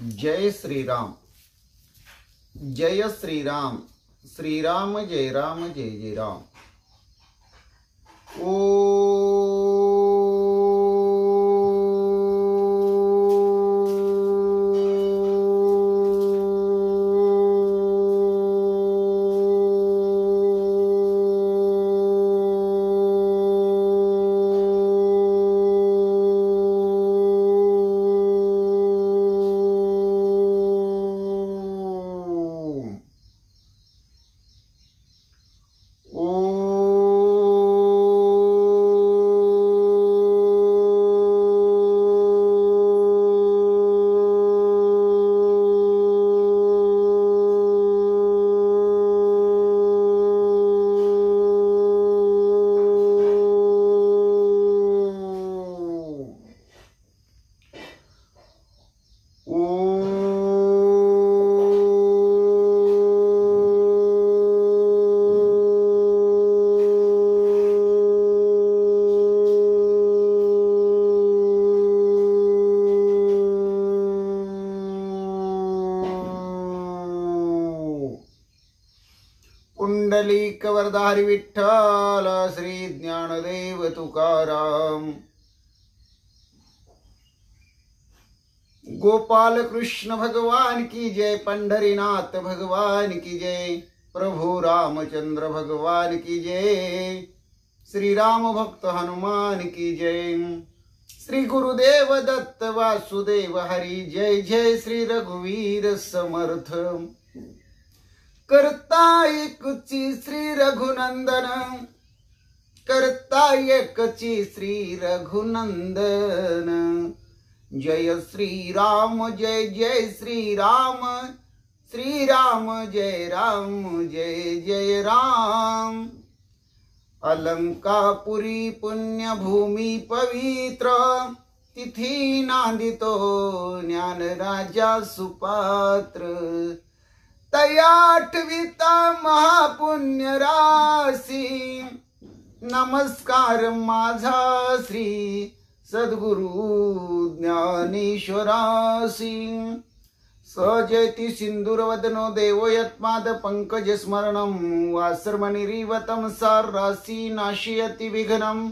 जय श्रीराम, जय श्रीराम, श्रीराम जय राम, जय जय राम। पुंडलिक वरदारी विठ्ठल श्री ज्ञानदेव तुकाराम। गोपाल कृष्ण भगवान की जय, पंढरीनाथ भगवान की जय, प्रभु रामचंद्र भगवान की जय, श्री राम भक्त हनुमान की जय, श्री गुरुदेव दत्त वासुदेव हरि जय जय, श्री रघुवीर समर्थ। करता एकची श्री रघुनंदन, करता एकची श्री रघुनंदन, जय श्री राम जय जय श्री राम, श्री राम जय राम जय जय राम। अलंकापुरी पुण्यभूमी पवित्र, तिथी नांदितो ज्ञान राजा सुपात्र, तयाठविता महापुण्य राशी, नमस्कार माझा श्री सद्गुरु ज्ञानेश्वरासी। सजयति सिंदूरवदनो देवो यत्माद पंकज स्मरणं, वासर्मणिरीवतं सारासी नाशयति विघ्नं,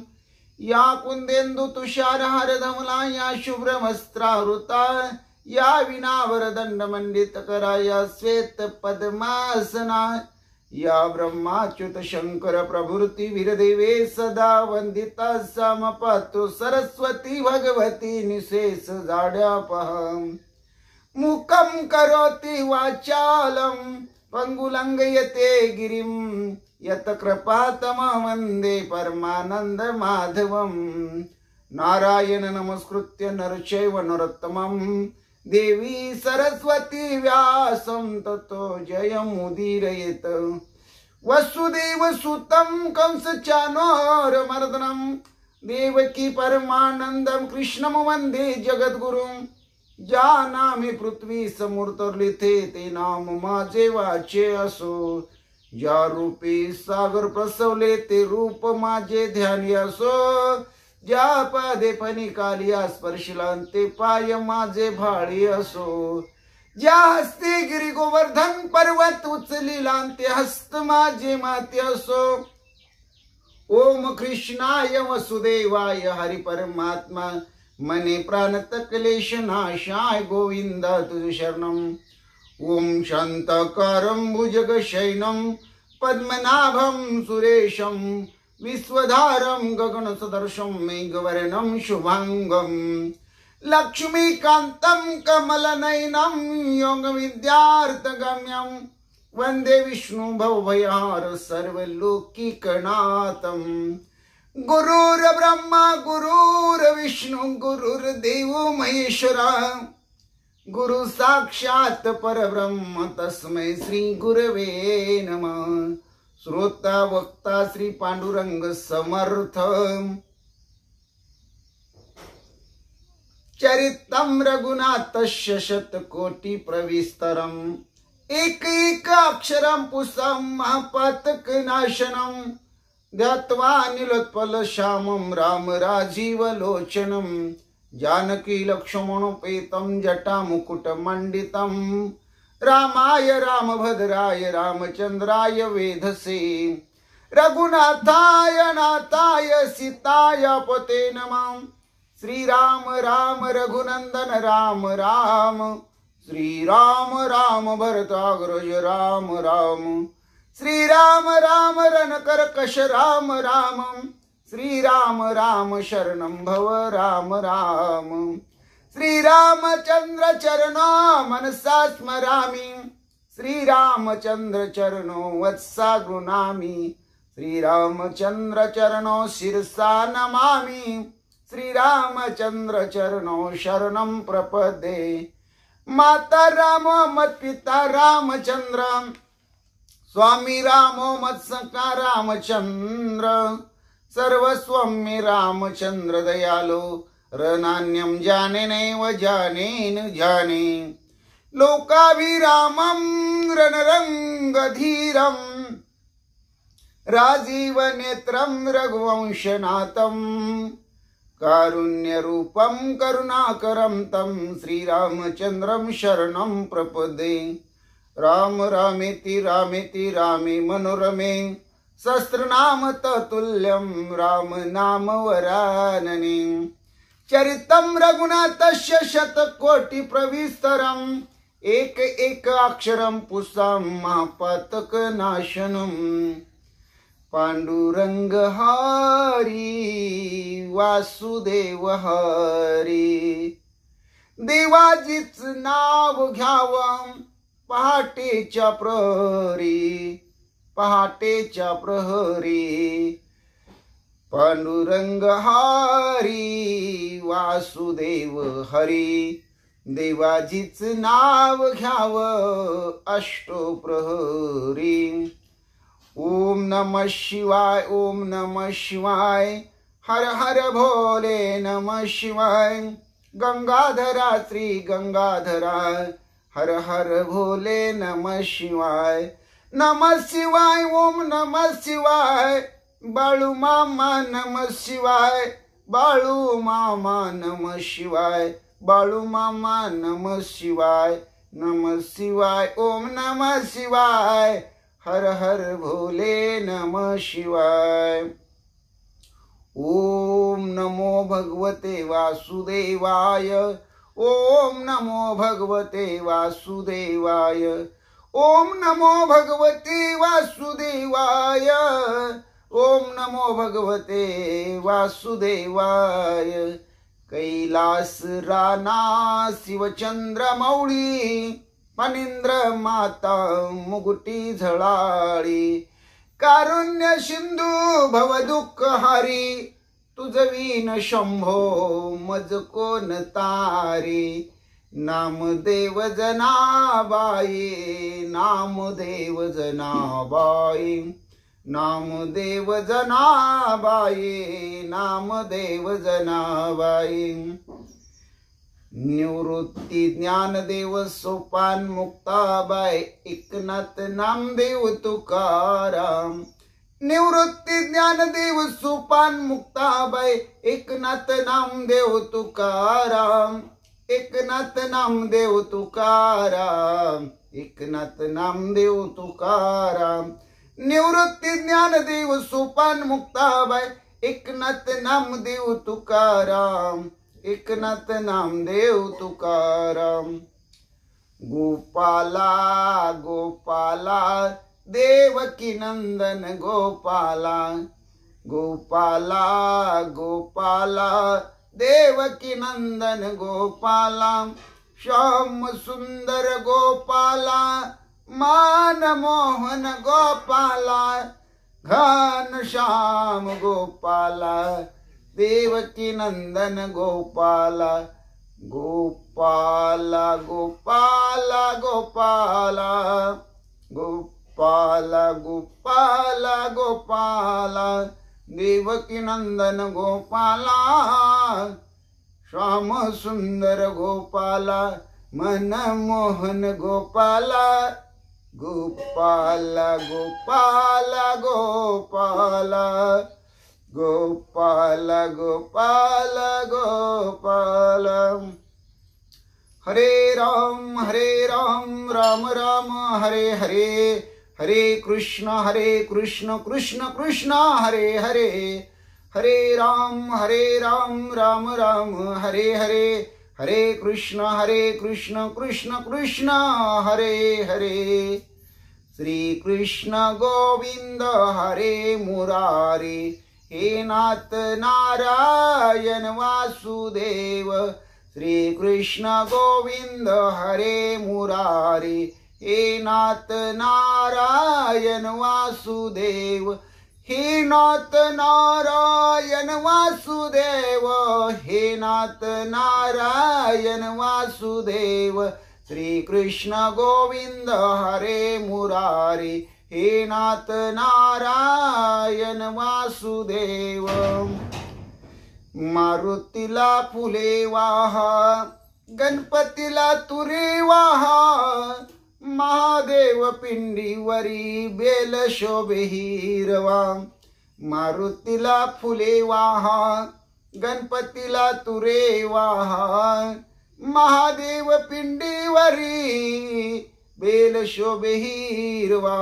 या कुंदेन्दु तुषारहार धवला, या शुभ्रवस्त्रावृता, या विनावरदंड मंडित करा, या श्वेत पद्मासना, या ब्रह्माच्युत शंकर प्रभृति वीरदेवे सदा वंदिता, समपातु सरस्वती भगवती निशेष जाड्यापहं, मुखं करोति वाचालं पंगुलंघयते गिरिं, यत कृपातमं वन्दे परमानंद माधवं। नारायण नमस्कृत्य नरचैव नरोत्तमं, देवी सरस्वती व्यासं ततो जयमुदीरयेत। वसुदेव सुतं कंसचाणूरमर्दनं, देवकी परमानंदं कृष्णं वंदे जगद्गुरुं। जानामि पृथ्वी समुद्रलिथे, ते नाम माझे वाचे असो, ज्या रूपी सागर प्रसवले, ते रूप माझे ध्यानी असो, ज्या पादे फणिकालिया स्पर्शिला, ते पाय माझे भाळी असो, ज्या हस्ते गिरी गोवर्धन पर्वत उचलिला, ते हस्त माझे माते असो। ओम कृष्णाय वसुदेवाय हरि परमात्मा, मने प्राणत क्लेश नाशाय गोविंद तुझ शरणं। ओम शांताकारं भुजगशयनं पद्मनाभं सुरेशं, विश्वधारं गगनसदृशं मेघवर्णं शुभांगं, लक्ष्मीकान्तं कमलनयनं योगविद्यार्थगम्यं, वन्दे विष्णु भवभयहार सर्वलोकीकनाथं। गुरुर्ब्रह्मा गुरुर्विष्णु गुरुर्देवो महेश्वरा, गुरु साक्षात् परब्रह्म तस्मै श्री गुरवे नमः। श्रोता वक्ता श्री पांडुरंग समर्थ, चरितं रघुनाथस्य शतकोटि प्रविस्तरम्, एक एक अक्षरं पुंसां महापातक नाशनं, ध्यात्वा निलोत्पल श्यामं राम राजीव लोचनं, जानकी लक्ष्मणोपेतं जटामुकुटमण्डितं रामाय रामभद्राय रामचन्द्राय वेधसे रघुनाथाय नाथाय सीताय पते नमः। श्रीराम राम रघुनंदन राम राम, श्रीराम राम भरताग्रज राम राम, श्रीराम राम रणकर्कश राम राम, श्रीराम राम शरणं भव राम राम। श्रीरामचंद्र चरणो मनसा स्मरामि, श्रीरामचंद्र चरणो वत्सा गृह्णामि, श्रीरामचंद्र चरणो शिरसा नमामि, श्रीरामचंद्र चरणो शरणं प्रपद्ये। माता रामो मत्पिता रामचंद्र, स्वामी रामो मत्सखा रामचंद्र, सर्वस्वं मे रामचंद्र दयालो, रणान्यं जाने नैव जाने न जाने। लोकाभिरामं रणरंगधीरं, राजीव नेत्रं रघुवंशनाथं, कारुण्यरूपं करुणाकरं तं श्रीरामचन्द्रं शरणं प्रपद्ये। राम रामेति रामेति रामे मनोरमे, सहस्रनाम तत्तुल्यं राम नाम वरानने। चरितं रघुनाथस्य शतकोटि प्रविस्तरम्, एक एक अक्षरं पुंसां महापातकनाशनम्। पांडुरंग हरी वासुदेव हरी, देवाजीच नाव घ्यावं पहाटेच्या प्रहरी, पहाटेच्या प्रहरी। पांडुरंग हरी वासुदेव हरी, देवाजीच नाव घ्यावं अष्टप्रहरी। ओम नमः शिवाय, ओम नमः शिवाय, हर हर भोले नमः शिवाय। गंगाधरा श्री गंगाधरा, हर हर भोले नमः शिवाय। नमः शिवाय, ओम नमः शिवाय, बाळू मामा नमः शिवाय, बाळू मामा नमः शिवाय, बाळू मामा नमः शिवाय, नमः शिवाय, ओम नमः शिवाय, हर हर भोले नमः शिवाय। ओम नमो भगवते वासुदेवाय, ओम नमो भगवते वासुदेवाय, ओम नमो भगवते वासुदेवाय, ओम नमो भगवते वासुदेवाय। कैलास राना शिवचंद्र मौळी, फणींद्र माता मुकुटी झळाळी। कारुण्य सिंधू भव दुःख हारी, तुझवीन शंभो मज कोण तारी। नामदेव जनाबाई, नामदेव जनाबाई, नामदेव जनाबाई, नामदेव जनाबाई। निवृत्ती ज्ञानदेव सोपान मुक्ताबाई, एकनाथ नामदेव तुकाराम। निवृत्ती ज्ञानदेव सोपान मुक्ताबाई, एकनाथ नामदेव तुकाराम, एकनाथ नामदेव तुकाराम, एकनाथ नामदेव तुकाराम। निवृत्ती ज्ञानदेव सोपान मुक्ताबाई, एकनाथ नामदेव तुकाराम, एकनाथ नामदेव तुकाराम। गोपाला गोपाला देवकी नंदन गोपाला, गोपाला गोपाला देवकी नंदन गोपाला। श्याम सुंदर गोपाला, मान मोहन गोपाला, घन श्याम गोपाला, देवकी नंदन गोपाला। गोपाला गोपाला गोपाला, गोपाला गोपाला गोपाला, देवकी नंदन गोपाला। श्याम सुंदर गोपाला, मन मोहन गोपाला, गोपाला गोपाला गोपाला, गोपाल गोपाल गोपाल। हरे राम राम राम हरे हरे, हरे कृष्ण कृष्ण कृष्ण हरे हरे, हरे राम राम राम हरे हरे, हरे कृष्ण कृष्ण कृष्ण हरे हरे। श्री कृष्ण गोविंद हरे मुरारी, हे नाथ नारायण वासुदेव। श्री कृष्ण गोविंद हरे मुरारी, हे नाथ नारायण वासुदेव, हे नाथ नारायण वासुदेव, हे नाथ नारायण वासुदेव। श्री कृष्ण गोविंद हरे मुरारी, हे नाथ नारायण वासुदेव। मारुतीला फुले वाहा, गणपतीला तुरे वाहा, महादेव पिंडीवरी बेल शोभे हिरवा। मारुतीला फुले वाहा, गणपतीला तुरे वाहा, महादेव पिंडीवरी बेल शोभे हिरवा।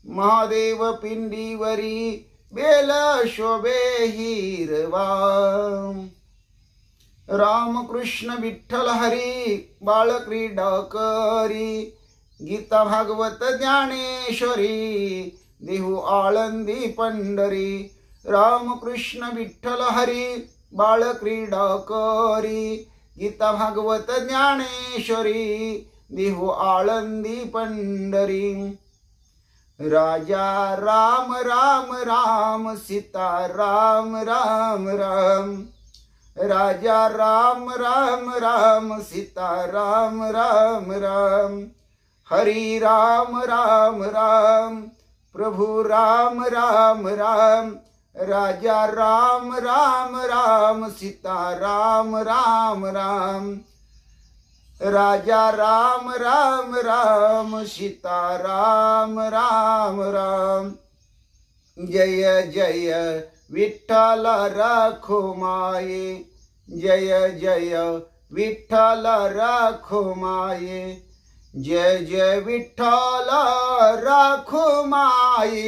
महादेव पिंडीवरी बेल शोभे हिरवा। राम कृष्ण विठ्ठल हरी बाळ क्रीडा करी, गीता भागवत ज्ञानेश्वरी देहू आळंदी पंढरी। राम कृष्ण विठ्ठल हरी बाळ क्रीडा करी, गीता भागवत ज्ञानेश्वरी देहू आळंदी पंढरी। राजा राम राम राम, सीता राम राम राम, राजा राम राम राम, सीता राम राम राम। हरि राम राम राम, प्रभु राम राम राम, राजा राम राम राम, सीता राम राम राम। राजा राम राम राम, सीता राम राम राम। जय जय विठ्ठल रखुमाई, जय जय विठ्ठल रखुमाई, जय जय विठ्ठल रखुमाई,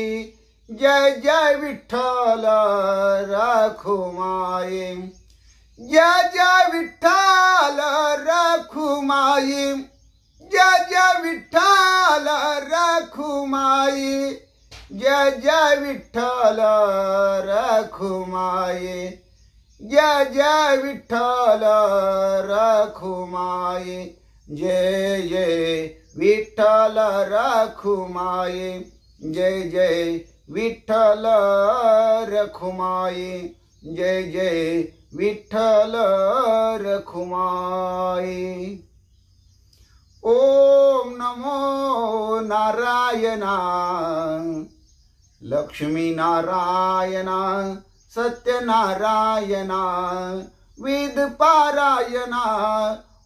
जय जय विठ्ठल रखुमाई, जय जय विठ्ठल रखुमाई, जय जय विठ्ठल रखुमाई, जय जय विठ्ठल रखुमाई, जय जय विठ्ठल रखुमाई, जय जय विठ्ठल रखुमाई, जय जय विठ्ठल रखुमाई, जय जय विठ्ठल रखुमाई। ओम नमो नारायणा, लक्ष्मी नारायणा, सत्यनारायणा, वेद पारायणा।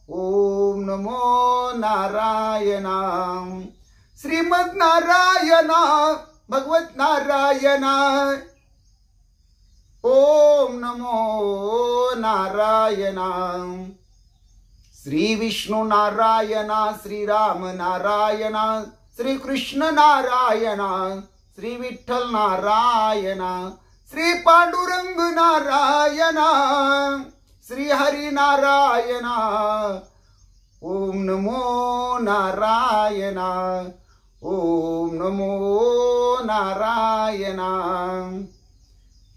ओम नमो नारायणा, श्रीमद नारायणा, भगवत नारायणा। ओम नमो नारायणा, श्री विष्णु नारायणा, श्री राम नारायणा, श्री कृष्ण नारायणा, श्री विठ्ठल नारायणा, श्री पांडुरंग नारायणा, श्री हरि नारायणा। ओम नमो नारायणा, ओम नमो नारायणा।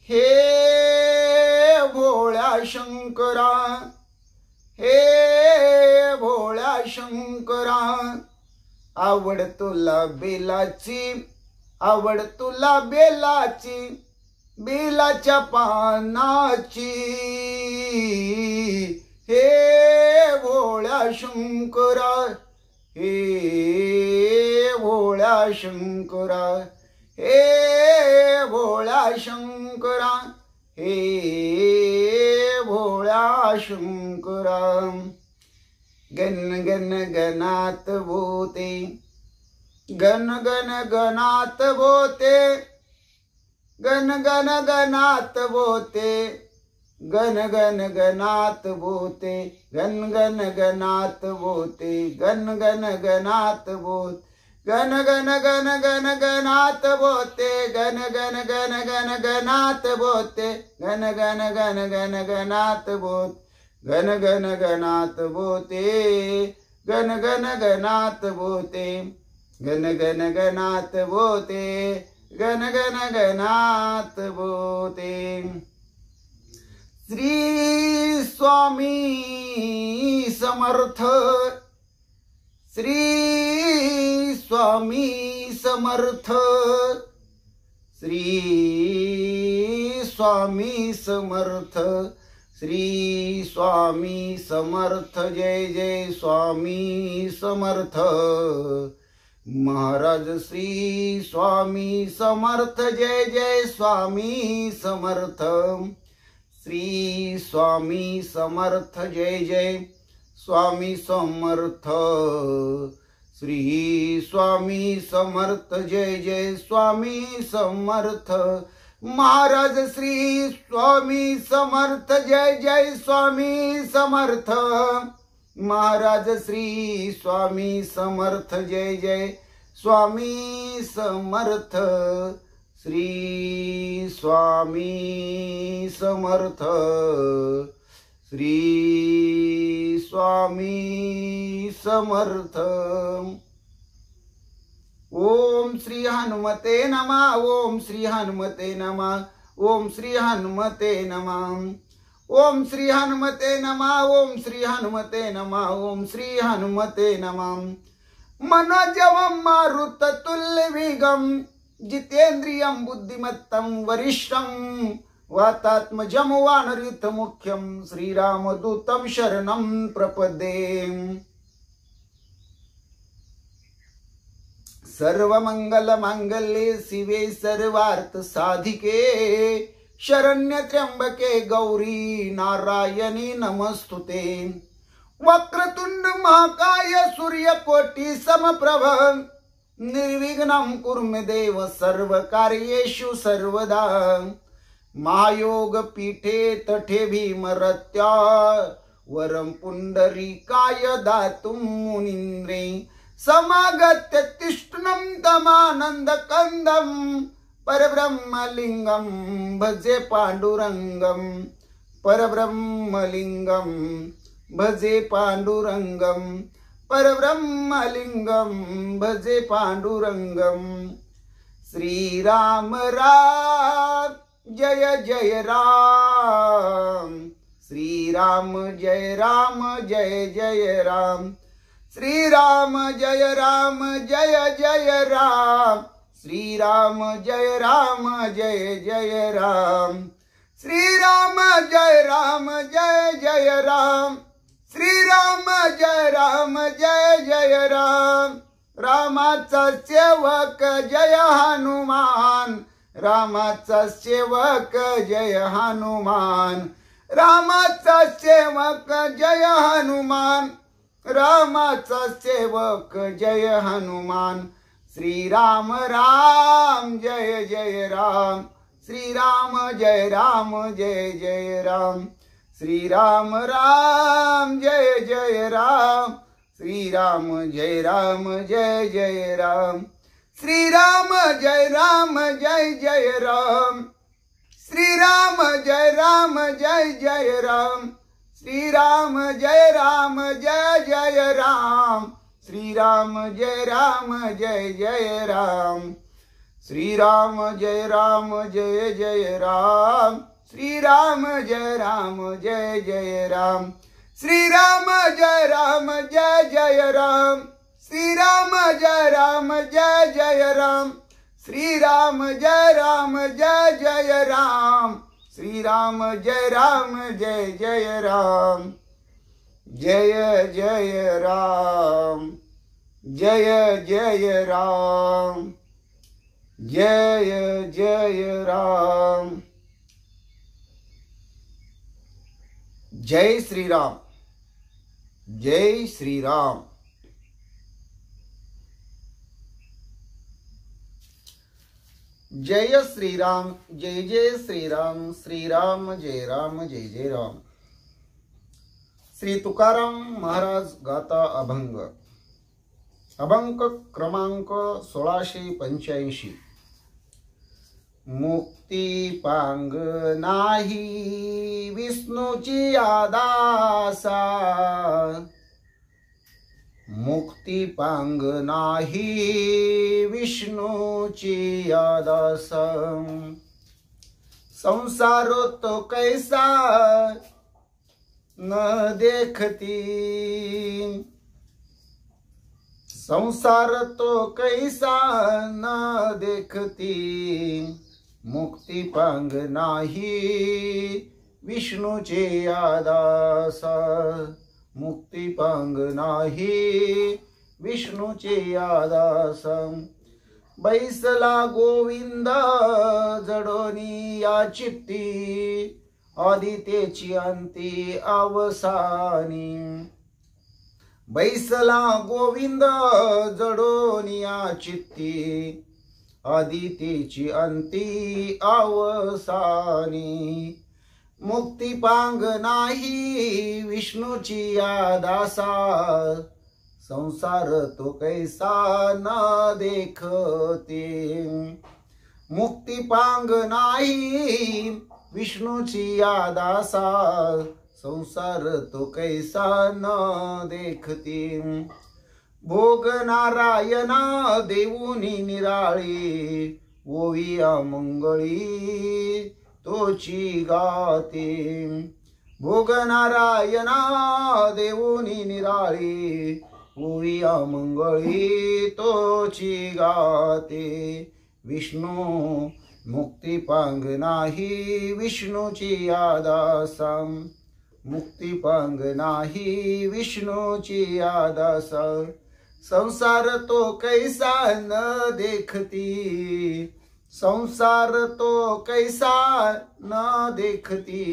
हे भोळ्या शंकरा, हे भोळ्या शंकरा, आवड तुला बेलाची, आवड तुला बेलाची, बेलाच्या पानाची। हे भोळ्या शंकरा, हे भोळ्या शंकरा, हे भोळ्या शंकरा, हे भोळ्या शंकरा। गण गण गणात बोते, गण गण गणात बोते, गण गण गणात बोते, गण गण गणात बोते, गण गण गणात बोते, गण गण गणात बोत, गण गण गण गण गणात बोते, गण गण गण गण गणात बोते, गण गण गण गण गणात बोत, गण गण गणात बोते, गण गण गणात बोते, गण गण गणात बोते, गण गण गणात बोते. श्री स्वामी समर्थ, श्री स्वामी समर्थ, श्री स्वामी समर्थ, श्री स्वामी समर्थ. जय जय स्वामी समर्थ महाराज. श्री स्वामी समर्थ. जय जय स्वामी समर्थ. श्री स्वामी समर्थ. जय जय स्वामी समर्थ. श्री स्वामी समर्थ. जय जय स्वामी समर्थ महाराज. श्री स्वामी समर्थ. जय जय स्वामी समर्थ महाराज. श्री स्वामी समर्थ. जय जय स्वामी समर्थ. श्री स्वामी समर्थ. श्री स्वामी समर्थ. ओम श्री हनुमते नमः. ओम श्री हनुमते नमः. ओम श्री हनुमते नमः. ओम श्री हनुमते नमः. ओम श्री हनुमते नमः. ओम श्री हनुमते नमः. मनोजवं मारुततुल्यवेगं जितेन्द्रियं बुद्धिमत्तं वरिष्ठं वातात्मजं वानरयुतमुख्यं श्रीरामदूतं शरणं प्रपद्ये. सर्वमंगलमांगल्ये शिवे सर्वार्थसाधिके शरण्य त्र्यंबके गौरी नारायणी नमस्तुते. वक्रतुंड महाकाय सूर्यकोटि समप्रभ निर्विघ्नं कुरु मे देव सर्वकार्येषु सर्वदा. महायोग पीठे तठे भीमरत्या वरं पुंडरीकाय दातुं मुनीन्द्रे समागत्य तिष्ठनं तमानन्दकन्दं परब्रह्मलिंगं भजे पांडुरंगं. परब्रह्मलिंगं भजे पांडुरंगं. परब्रह्मलिंगं भजे पांडुरंगं. श्रीराम राम जय जय राम. श्रीराम जय राम जय जय राम. श्रीराम जय राम जय जय राम. श्रीराम जय राम जय जय राम. श्रीराम जय राम जय जय राम. श्रीराम जय राम जय जय राम. रामाचा सेवक जय हनुमान. रामाचा सेवक जय हनुमान. रामाचा सेवक जय हनुमान. रामाचा सेवक जय हनुमान. श्रीराम राम जय जय राम. श्रीराम जय राम जय जय राम. श्रीराम राम जय जय राम. श्रीराम जय राम जय जय राम. श्रीराम जय राम जय जय राम. श्रीराम जय राम जय जय राम. श्रीराम जय राम जय जय राम. श्रीराम जय राम जय जय राम. श्रीराम जय राम जय जय राम. श्रीराम जय राम जय जय राम. श्रीराम जय राम जय जय राम. श्रीराम जय राम जय जय राम. श्रीराम जय राम जय जय राम. श्रीराम जय राम जय जय राम. जय जय राम. जय जय राम. जय जय राम. जय श्री राम. जय श्री राम. जय श्रीराम, जय जय श्रीराम, श्रीराम जय राम, जय जय राम। श्री तुकाराम महाराज गाता अभंग, अभंग क्रमांक 1685। मुक्ती पांग नाही विष्णूची आदासा, मुक्ती पांग नाही विष्णूची आदासा। संसार तो कैसा न देखती, संसार तो कैसा न देखती। मुक्ती पांग नाही विष्णूचे आदासा, मुक्ती पांग नाही विष्णूचे आदासा। बैसला गोविंद जडोनी या चित्ती, आदितेची अंती अवसानी। बैसला गोविंद जडोनिया चित्ती, आदितेची अंती अवसानी। मुक्ती पांग नाही विष्णूची आदासा, संसार तो कैसा न देखते। मुक्ती पांग नाही विष्णूची आदासा, संसार तो कैसा न देखती। भोग नारायणा देऊनी निराळी, ओविया मंगळी तोची गाते। भोग नारायणा देऊनी निराळी, ओविया मंगळी तोची गाते। विष्णू मुक्ती पांग नाही विष्णूची आदासा, मुक्ती पांग नाही विष्णूची आदासा। संसार तो कैसा न देखती, संसार तो कैसा न देखती।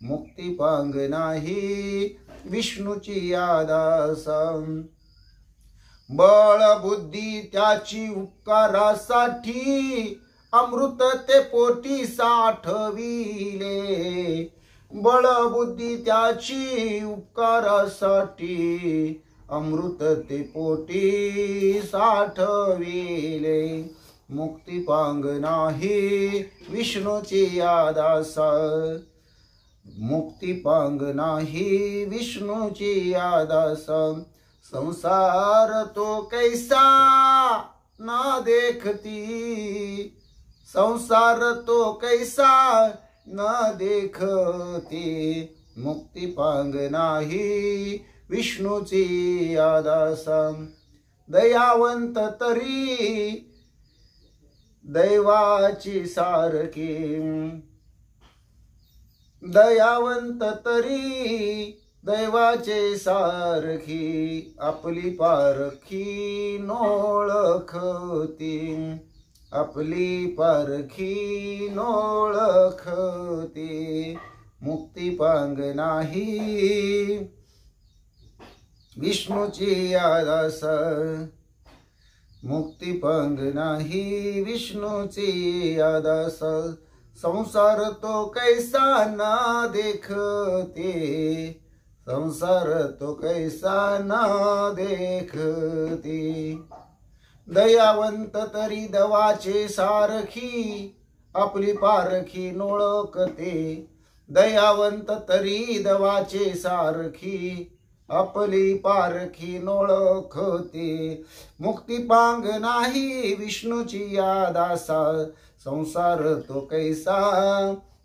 मुक्ती पांग नाही विष्णूची आदासा। बळ बुद्धी त्याची उपकारासाठी, अमृत ते पोटी साठविले। बळ बुद्धी त्याची उपकारासाठी, अमृत ते पोटी साठविले। मुक्ती पांग नाही विष्णूची आदासा, मुक्ती पांग नाही विष्णूची आदासा। संसार तो कैसा न देखती, संसार तो कैसा न देखती। मुक्ती पांग नाही विष्णूची आदासा। दयावंत तरी दैवाची सारखी, दयावंत तरी दैवाचे सारखी। आपली पारखी नोळखती, आपली पारखी नोळखती। मुक्ती पांग नाही विष्णूची आदासा, मुक्ती पांग नाही विष्णूची आदासा। संसार तो कैसा न देखते, संसार तो कैसा न देखते। दयावंत तरी दवाचे सारखी, आपली पारखी नोळखते। दयावंत तरी दवाचे सारखी, आपली पारखी नोळखते। मुक्ती पांग नाही विष्णूची आदासा, संसार तो कैसा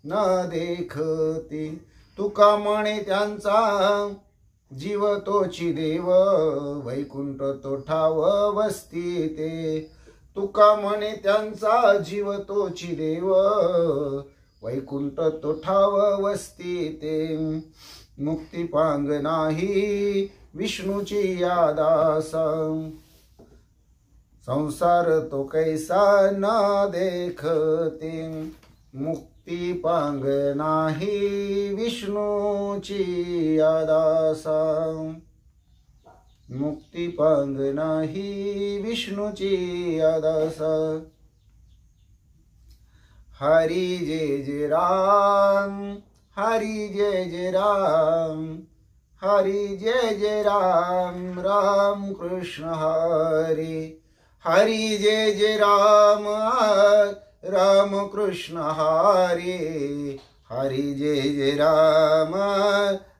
न देखते। तुका म्हणे त्यांचा जीव तोची देव, वैकुंठ तो ठाव वस्ती ते। तुका म्हणे त्यांचा जीव तोची देव, वैकुंठ तो ठाव वस्ती ते। मुक्ती पांग नाही विष्णूची आदासा, संसार तो कैसा न देखते। मुक्ती पांग नाही विष्णूची आदासा, मुक्ती पांग नाही विष्णूची आदासा। हरी जय जय राम, हरी जय जय राम, हरी जय जय राम, राम कृष्ण हरी, हरी जय जय राम, राम कृष्ण हरी, हरी जय जय राम,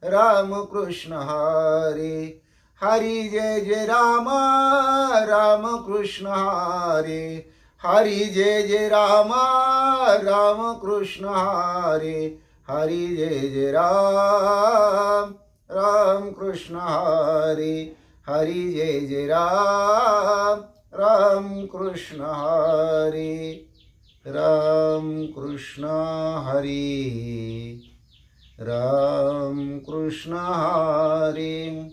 राम कृष्ण हरी, हरी जय जय राम, राम कृष्ण हरी, हरी जय जय राम, राम कृष्ण हरी, हरी जय जय राम, राम कृष्ण हरी, हरी जय जय राम, राम कृष्ण हरी, राम कृष्ण हरी, राम कृष्ण हरी.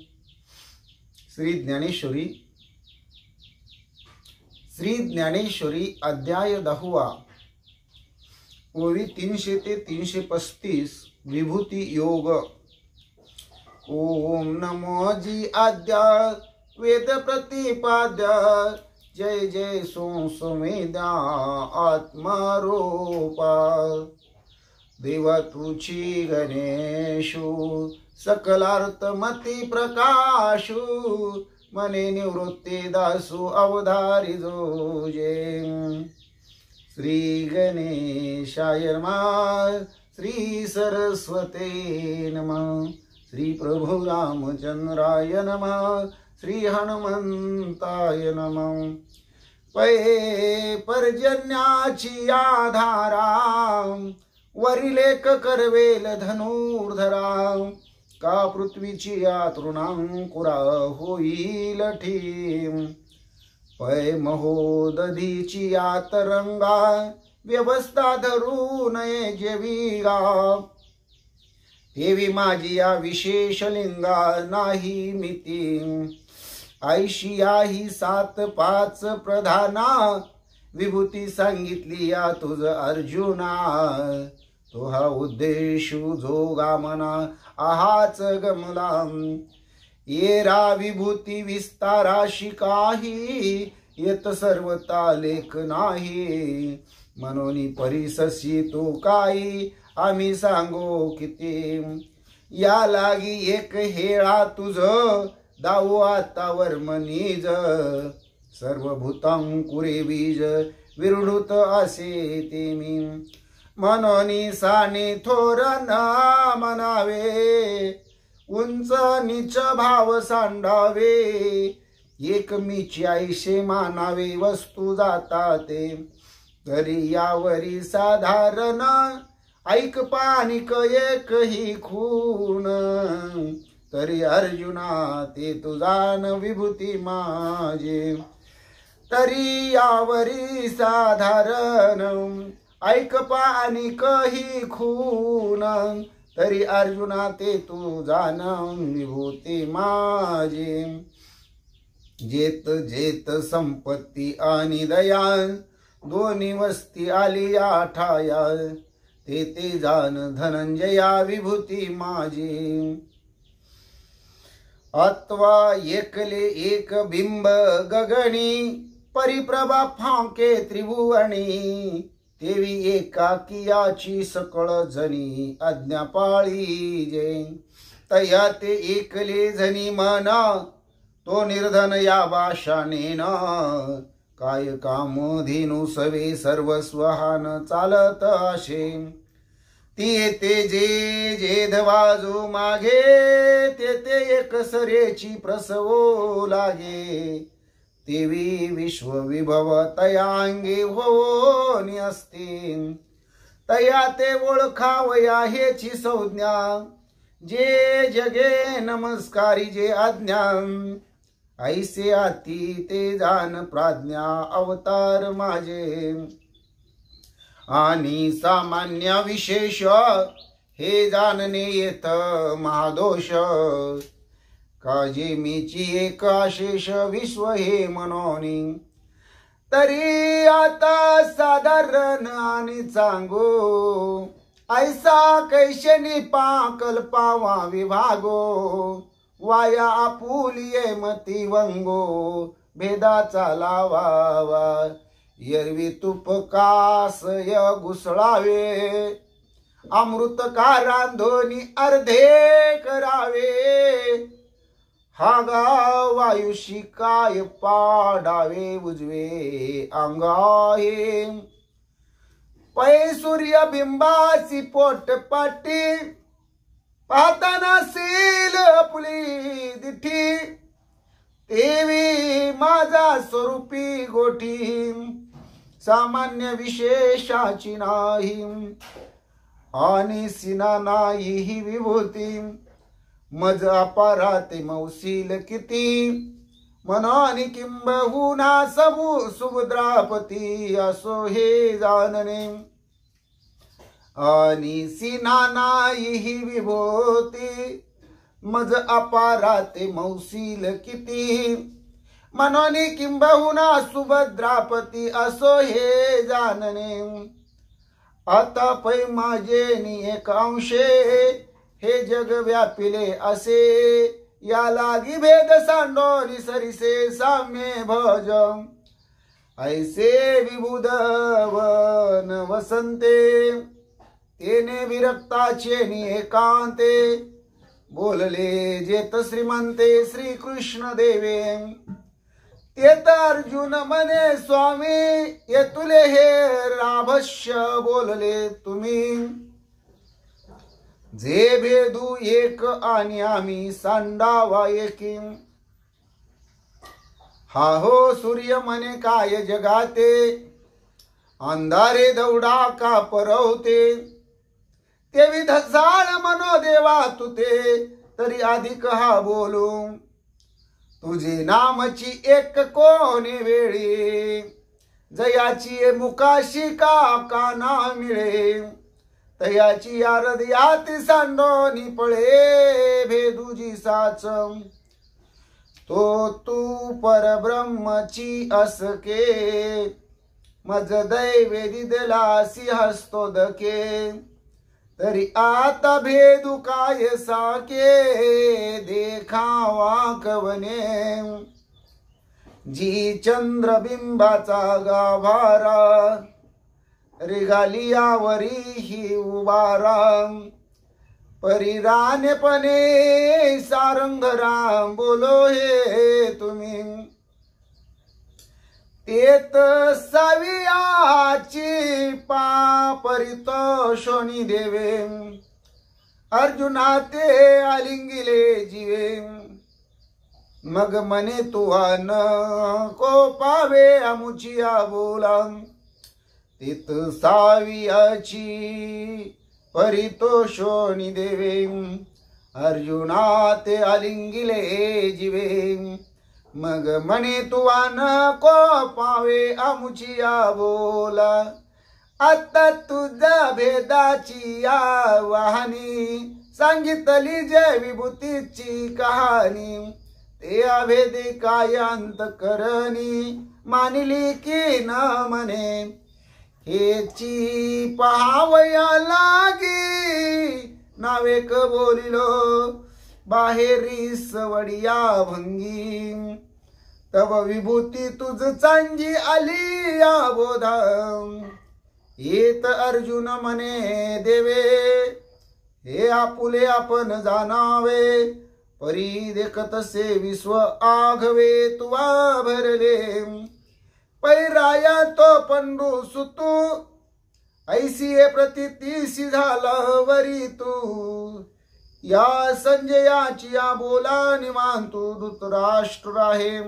श्री ज्ञानेश्वरी, श्री ज्ञानेश्वरी अध्याय 10वा, ओवी 300 ते 335. विभूती योग. ओम नमो जी आद्या वेद प्रतिपाद्या, जय जय सोमेद्या आत्मारूपा. देवा तुची गणेशु सकलार्थमती प्रकाशु, मने निवृत्ती दासु अवधारी जोजे. श्री गणेशाय नमः, श्री सरस्वते नमः, श्री प्रभु रामचंद्राय नमः, श्री हनुमंताय नमः. पै पर्जन्याची आधारा, वरिलेख करवेल धनुर्धरा. का पृथ्वीची तृणांकुरा होईल ठीम. पै महोदधीची तरंगा, व्यवस्था धरू नये जेविगा. देवी माझी या विशेष लिंगा नाही मिती. ऐशिया ही 7-5 प्रधाना, विभूती सांगितली या तुझ अर्जुना. तो हा उद्देशू जोगा मना आहाच गमला. येरा विभूती विस्ताराशी काही, येत सर्वता लेख नाही. मनोनी परिससी तो काही, आम्ही सांगो किती. या लागी एक हेळा तुझ, दाऊ आता वर्मनीज. सर्वभूतांकुरे बीज, विरुढुत असे ते मी. मनोनी साने थोर ना म्हणावे, उंच नीच भाव सांडावे. एक मीची ऐशे मानावे, वस्तू जाता ते. तरी यावरी साधारण, ऐक पानिक एक ही खून. तरी अर्जुना ते तुझान विभूती माझे. तरी यावरी साधारण, ऐक पानिक ही खून. तरी अर्जुना ते तुझान विभूती माझे. जेत जेत संपत्ती आणि दया, दोन्ही वस्ती आली आठाया. ते ते जान धनंजया विभूती माझी. अत्वा एकले एक बिंब गगनी, परिप्रभा फांके त्रिभुवनी. देवी एकाकियाची सकळ जनी, आज्ञा पाळीजे. तया ते एकले जनी मना, तो निर्धन या भाषानेन. काय कामधेनु सवे सर्वस्वहान चालत असे. ती ते जे जे धवाजो मागे, ते ते एक सरेची प्रसवो लागे. देवी विश्व विभव तयांगे होनी असते. तया ते ओळखावया हेची संज्ञा, जे जगे नमस्कारी जे आज्ञा. ऐसे आती ते जान प्राज्ञा अवतार माझे. आणि सामान्य विशेष हे जाणणे येत महादोष. काजे मीची एक अशेष विश्व हे मनोनी. तरी आता साधारण आणि सांगो, ऐसा कैशनी कल्पावा विभागो. वाया आपुलिये मती वंगो, भेदाचा लावावा. एरवी तुप कासय घुसळावे, अमृत का रांधोनी अर्धे करावे, हा गाव वायुशी काय पाडावे उजवे अंगाये, पै सूर्य बिंबाची पोटपाटी, पाहताना सील पुली दिठी, देवी माझा स्वरूपी गोठी, सामान्य विशेषाची नाही, आणि सिना नाही ही विभूती, मज अपाराते मौसील किती, मनानी किंबहुना सुभद्रापती असो हे जानने, आणि सिना नाही ही विभूती, मज अपाराते मौसील किती, मनानी किंबहुना सुभद्रापती असो हे जानने, आता पै माझे एक अंशे, हे जग व्यापिले असे, या लागी भेद सांडोनी सरिसे साम्ये भज, ऐसे विबुधवन वसंते, तेने विरक्ताचे एकांते, बोलले जेत श्रीमंते श्रीकृष्ण देवे, तेत अर्जुन मने स्वामी, ये तुले हे राभस्य बोलले तुम्ही, जे भेदू एक आणि आम्ही सांडावा एकी, हा हो सूर्य मने काय जगाते, अंधारे दौडा का परवते, ते विधसाळ मनोदेवा तुते, तरी अधिक हा बोलू, तुझे नामची एक कोणे वेळी, जयाची मुकाशी का काना मिळे, तयाची हृदयाती सांडोनी पळे, भेदूजी साच, तो तू परब्रह्मची असके, मज दैवे दिदलासी हस्तोदके, तरी आता भेदू काय साके, देखावा कवने, जी चंद्रबिंबाचा गाभारा, रेगालियावरी ही उभारा, परिरानेपणे सारंगराम बोलो हे तुम्ही, तेत सवियाची परितोषणी देवे, अर्जुना ते आलिंगिले जीवे, मग मने तुआ न को पावे अमुचिया बोला, तित सावियाची परितोषणी देवे, अर्जुना ते आलिंगिले जीवे, मग मने तुआ न को पावे अमुचिया बोला, आता तुझ्या भेदाची या वाहनी, सांगितली जय विभूतीची कहाणी, ते अभेदी काय अंतकरणी, मानिली की न मने, हेची पहावया लागी, नावेक बोलिलो बाहेरी सवडिया भंगी, तव विभूती तुझ चांगी आली या बोधा, येत अर्जुन मने देवे, हे आपुले आपण जाणावे, परी देखत से विश्व आघवे तुवा भरले, पैराया तो पंडू सुतू, ऐसी प्रतितीसी झाला वरी तू, या संजयाची या बोला निवांतू धृतराष्ट्र राहे,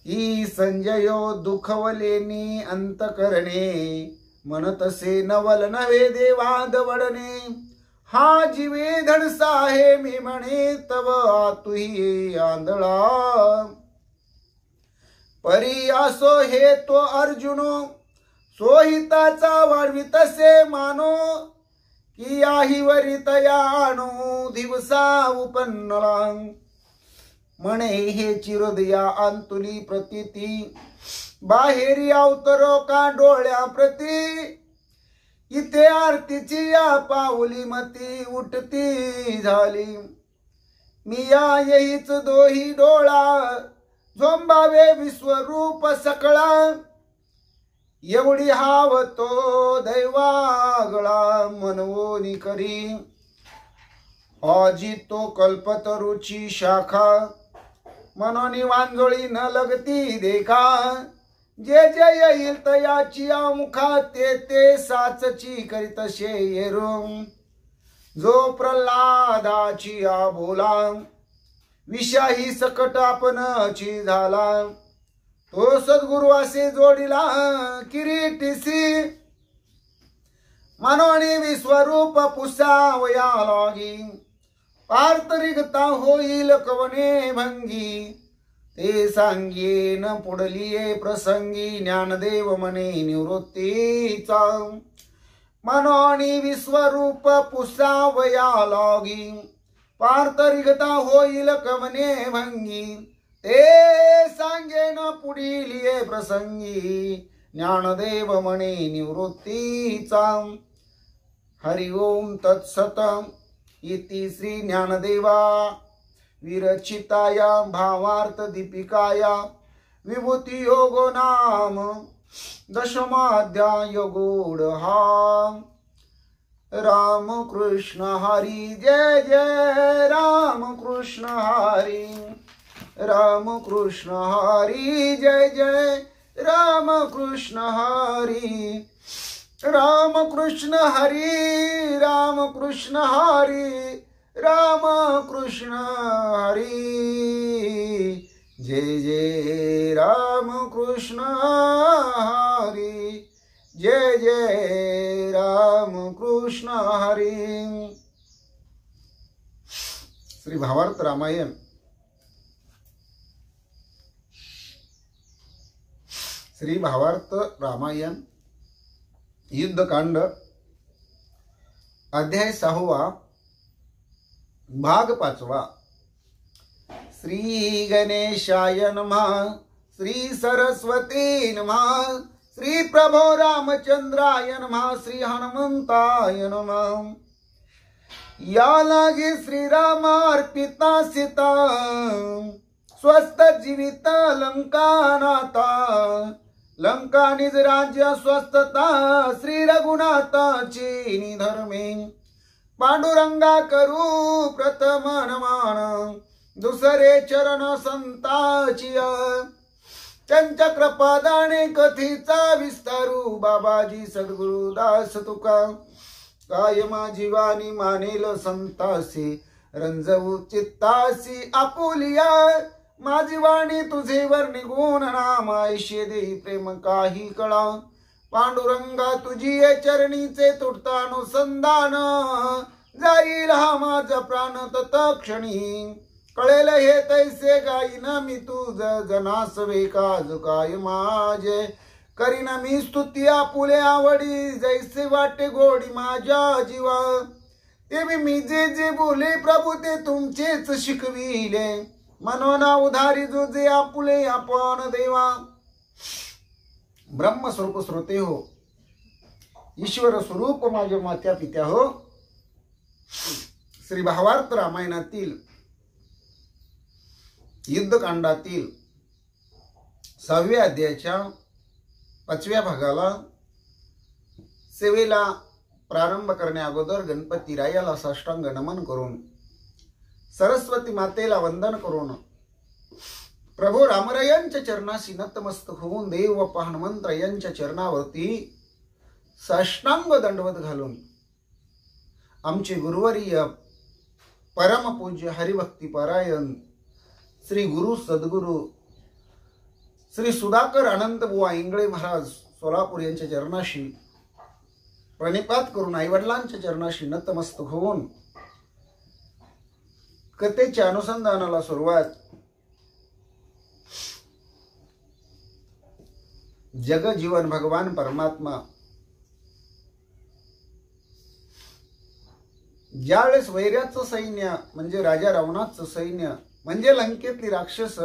ही संजयो दुखवलेनी अंतकरणे, म्हणतसे नवल नव्हे देवाद वडणे, हा जीवे धडसा आहे मी म्हणे तव तुही आंधळा, परी असो हे तो अर्जुनो, सोहिताचा वाढवितसे मानो, की याही वरी तयाणू दिवसा उपन्नला, म्हणे हे चिरोदया अंतुली प्रतीती, बाहेरी अवतरो का डोळ्या प्रती, इथे आरतीची या पाऊली मती उठती झाली, मी या येईच दोही डोळा, झोंबावे विश्वरूप सकळा, एवढी हाव तो दैवागळा मनवोनी करी आजी तो कल्पतरुची शाखा मनोनी वांजोळी न लगती देखा जे जे येईल तयाची मुखा ते ते साचची करीत शे येरुम जो प्रल्हादाची बोला विषाही सकट आपणची झाला तो सद्गुरु असे जोडीला किरीटिसी मनोनी विश्वरूप पुसावया लागी पार्थरिगता होईल कवने भंगी ते सांगेन पुढलिये प्रसंगी ज्ञानदेव मने निवृत्तीचा मनोनी विश्वरूप पुसावया लागी पार्थरिगता होईल कवने भंगी ते सांगेन पुढिलिये प्रसंगी ज्ञानदेव मने निवृत्तीचा हरि ओम तत्सत इति श्री ज्ञानदेवा विरचिताया भावार्थ दीपिकाया विभूति योगो नाम दशमाध्याय गूढ़हा राम कृष्ण हरि जय जय राम कृष्ण हरि राम कृष्ण हरि जय जय राम कृष्ण हरि राम कृष्ण हरि राम कृष्ण हरि राम कृष्ण हरि जय जय राम कृष्ण हरि जय जय राम कृष्ण हरि। श्री भावार्थ रामायण श्री भावार्थ रामायण युद्धकांड अध्याय 6 भाग 5। श्री गणेशाय नमः श्री सरस्वती नमः श्री प्रभो रामचंद्राय नमः श्री हनुमंताय नमः। या लागे श्रीराम अर्पिता सीता स्वस्थ जीवित लंकानाथा लंका निज राज्य स्वस्थता श्री रघुनाथाची निधर्मे पांडुरंगा करू प्रथम नमन दुसरे चरण संताची त्यांच्या कृपादाने कथीचा विस्तारू बाबाजी सद्गुरुदास तुका काय माझी वाणी मानेल संतासी रंजवू चित्तासी आपुलिया माझी वाणी तुझेवर निघून नाम ऐशे देई प्रेम काही कळा पांडुरंगा तुझी चरणीचे तुटतानुसंधान जाईल हा माझा प्राण तत्क्षणी कळेल हे तैसे गाईन मी तुझ जनास वेकाज काय माझे करीन मी स्तुती आपुले आवडी जैसे वाटे गोडी माझ्या जीवा ते मी जे जे बोले प्रभू ते तुमचेच शिकविले मनोना उधारी जो जे आपुले आपण देवा ब्रह्मस्वरूप श्रोते हो ईश्वर स्वरूप माझ्या मात्या पित्या हो। श्री भावार्थ रामायणातील युद्धकांडातील 6व्या अध्यायाच्या 5व्या भागाला सेवेला प्रारंभ करण्या अगोदर गणपती रायाला साष्टांग नमन करून सरस्वती मातेला वंदन करून प्रभू रामरायांच्या चरणाशी नतमस्तक होऊन देव व हनुमंतरायांच्या चरणावरती साष्टांग दंडवत घालून आमचे गुरुवर्य परमपूज्य हरिभक्ती परायण श्री गुरु सद्गुरु श्री सुधाकर अनंत बुवा इंगळे महाराज सोलापूर यांच्या चरणाशी प्रणिपात करून आईवडिलांच्या चरणाशी नतमस्तक होऊन कथेच्या अनुसंधानाला सुरुवात। जगजीवन भगवान परमात्मा ज्यावेळेस वैर्याचं सैन्य म्हणजे राजा रावणाचं सैन्य म्हणजे लंकेतली राक्षस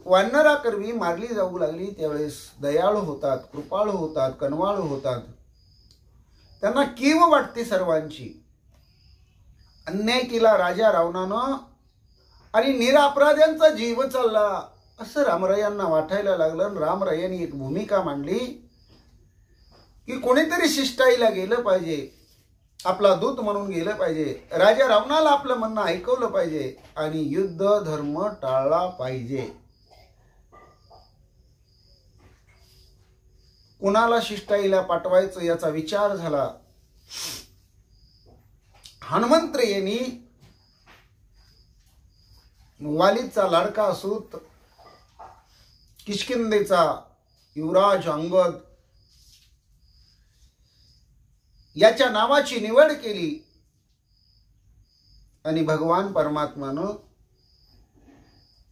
वानरा करवी मारली जाऊ लागली त्यावेळेस दयाळू होतात, कृपाळू होतात, कनवाळू होतात। त्यांना कीव वाटते सर्वांची। अन्याय केला राजा रावणानं आणि निरपराध्यांचा जीव चालला असं रामरायांना वाटायला लागलं। रामरायांनी एक भूमिका मांडली की कोणीतरी शिष्टाईला गेलं पाहिजे, आपला दूत म्हणून गेलं पाहिजे, राजा रावणाला आपलं म्हणणं ऐकवलं पाहिजे आणि युद्ध धर्म टाळला पाहिजे. कुणाला शिष्टाईला पाठवायचं याचा विचार झाला. हनुमंत यांनी वालीचा लाडका सूत किष्किंधेचा युवराज अंगद याच्या नावाची निवड केली आणि भगवान परमात्मानं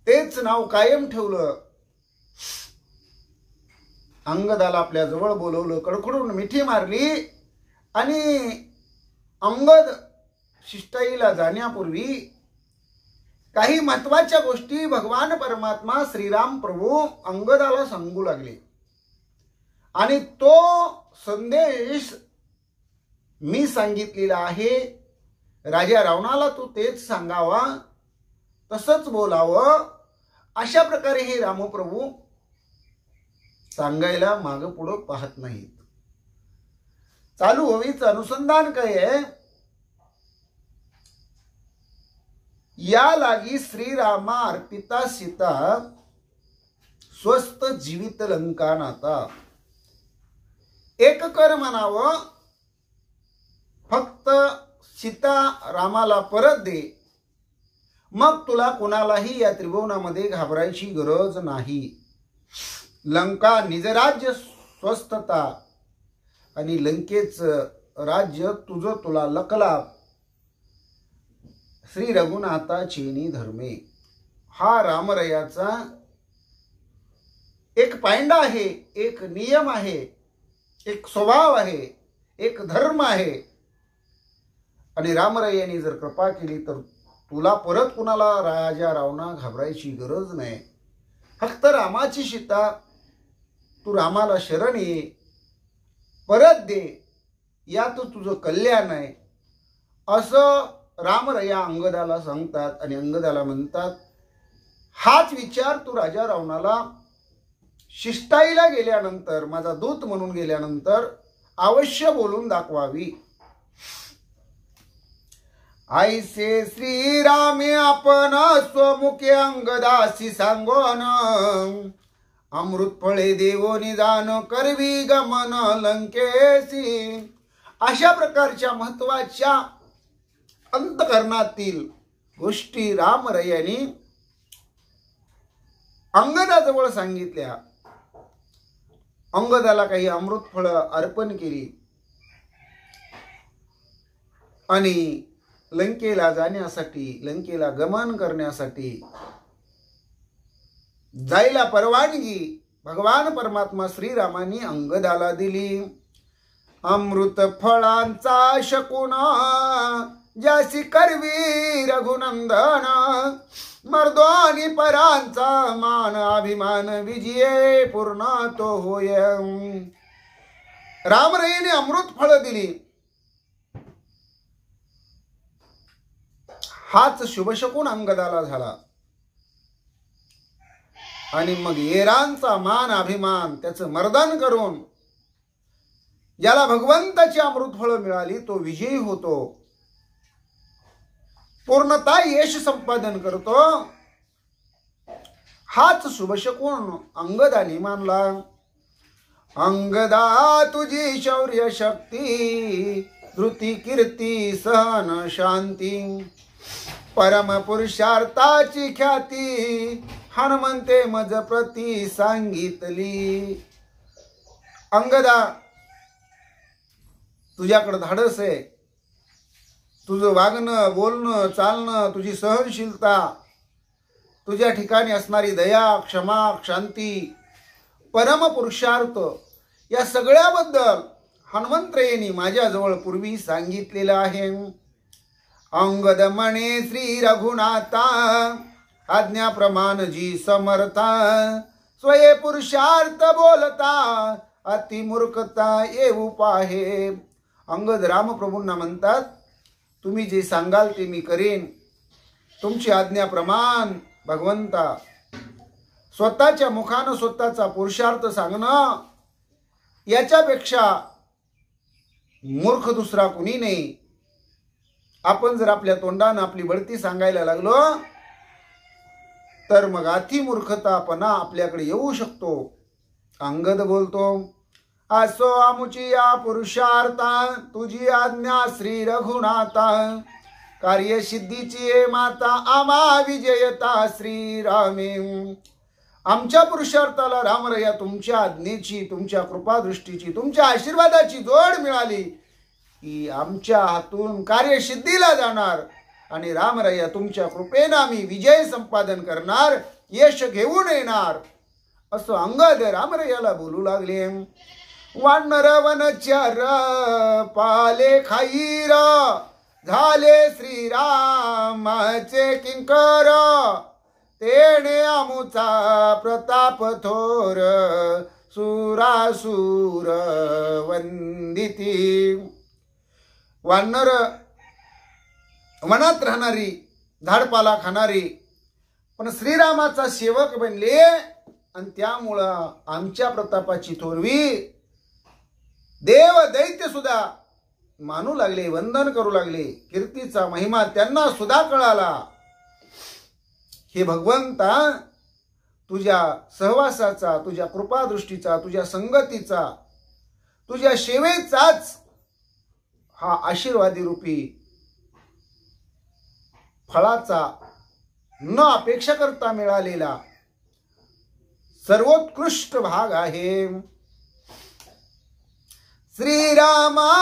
तेच नाव कायम ठेवलं. अंगदाला आपल्या जवळ बोलवलं, कडकडून मिठी मारली आणि अंगद शिष्टाईला जाण्यापूर्वी काही महत्वाच्या गोष्टी भगवान परमात्मा श्रीराम प्रभू अंगदाला सांगू लागले आणि तो संदेश मी सांगितलेला आहे. राजा रावणाला तू तेच सांगावा, तसंच बोलावं, अशा प्रकारे हे रामप्रभू सांगायला मागं पुढं पाहत नाहीत. चालू ओवीचं अनुसंधान काय आहे? या लागी श्रीरामा अर्पिता सीता स्वस्थ जीवित लंका नाता. एक कर म्हणावं, फक्त सीता रामाला परत दे, मग तुला कोणालाही या त्रिभुवनामध्ये घाबरायची गरज नाही. लंका निजराज्य स्वस्थता आणि लंकेच राज्य तुझं तुला लकला. श्री रघुनाथा चेनी धर्मे. हा रामरयाचा एक पायंडा आहे, एक नियम आहे, एक स्वभाव आहे, एक धर्म आहे. आणि रामरयाने जर कृपा केली तर तुला परत कुणाला राजा रावणा घाबरायची गरज नाही. फक्त रामाची सीता तू रामाला शरण ये, परत दे, यात तुझं कल्याण आहे असं रामरया अंगदाला सांगतात. आणि अंगदाला म्हणतात, हाच विचार तू राजा रावणाला शिष्टाईला गेल्यानंतर, माझा दूत म्हणून गेल्यानंतर अवश्य बोलून दाखवावी. ऐसे श्रीरामे आपण स्वमुखे अंगदासी सांगोन, अमृत फळे देवो निदान करवी गमन लंकेसी. अशा प्रकारच्या महत्वाच्या अंतकरणातील गोष्टी रामरयाने अंगदाजवळ सांगितल्या. अंगदाला काही अमृत फळ अर्पण केली आणि लंकेला जाण्यासाठी, लंकेला गमन करण्यासाठी जायला परवानगी भगवान परमात्मा श्रीरामांनी अंगदाला दिली. अमृत फळांचा शकुन ज्यासी करवी रघुनंदन, मर्दोनी परांचा मान अभिमान विजये पूर्ण तो होय. रामरयाने अमृत फळ दिली. हाच शुभशकुन अंगदाला झाला. आणि मग येरांचा मान अभिमान त्याचं मर्दन करून ज्याला भगवंताची अमृत फळ मिळाली तो विजयी होतो, पूर्णता यश संपादन करतो. हाच शुभशकुन अंगदाने मानला. अंगदा तुझी शौर्य शक्ती, धृती कीर्ती सहन शांती, परम पुरुषार्थाची ख्याती, हनुमंते मज प्रती सांगितली. अंगदा, तुझ्याकडे धाडस आहे, तुझं वागणं बोलणं चालणं, तुझी सहनशीलता, तुझ्या ठिकाणी असणारी दया क्षमा शांती परम पुरुषार्थ, या सगळ्याबद्दल हनुमंतरायांनी माझ्याजवळ पूर्वी सांगितलेलं आहे. अंगद म्हणे श्री रघुनाथा, आज्ञा प्रमाण जी समर्था, स्वये पुरुषार्थ बोलता, अति मूर्खता येऊ पाहे. अंगद रामप्रभूंना म्हणतात, तुम्ही जे सांगाल ते मी करेन. तुमची आज्ञा प्रमाण भगवंता. स्वतःच्या मुखानं स्वतःचा पुरुषार्थ सांगणं याच्यापेक्षा मूर्ख दुसरा कुणी नाही. आपण जर आपल्या तोंडानं आपली बढती सांगायला लागलो तर मग अति मूर्खतापणा आपल्याकडे येऊ शकतो. अंगद बोलतो, असो आमुची या पुरुषार्था, तुझी आज्ञा श्री रघुनाथा. कार्यसिद्धीची ये माता, आम्हा विजयता श्रीरामे. आमच्या पुरुषार्थाला रामरया तुमच्या आज्ञेची, तुमच्या कृपादृष्टीची, तुमच्या आशीर्वादाची जोड मिळाली की आमच्या हातून कार्यसिद्धीला जाणार आणि रामरया तुमच्या कृपेने आम्ही विजय संपादन करणार, यश घेऊन येणार. असं अंगद रामरयाला बोलू लागले. वानर वनचर पाले खाईर, झाले श्रीरामाचे किंकर. तेणे आमुचा प्रताप थोर, सुरासुर वंदिती. वानर वनात राहणारी, झाडपाला खाणारी, पण श्रीरामाचा सेवक बनले आणि त्यामुळं आमच्या प्रतापाची थोरवी देव दैत्य सुद्धा मानू लागले, वंदन करू लागले. कीर्तीचा महिमा त्यांना सुद्धा कळाला. हे भगवंता, तुझ्या सहवासाचा, तुझ्या कृपादृष्टीचा, तुझ्या संगतीचा, तुझ्या सेवेचाच हा आशीर्वादी रूपी फळाचा न अपेक्षा करता मिळालेला सर्वोत्कृष्ट भाग आहे. श्रीरामा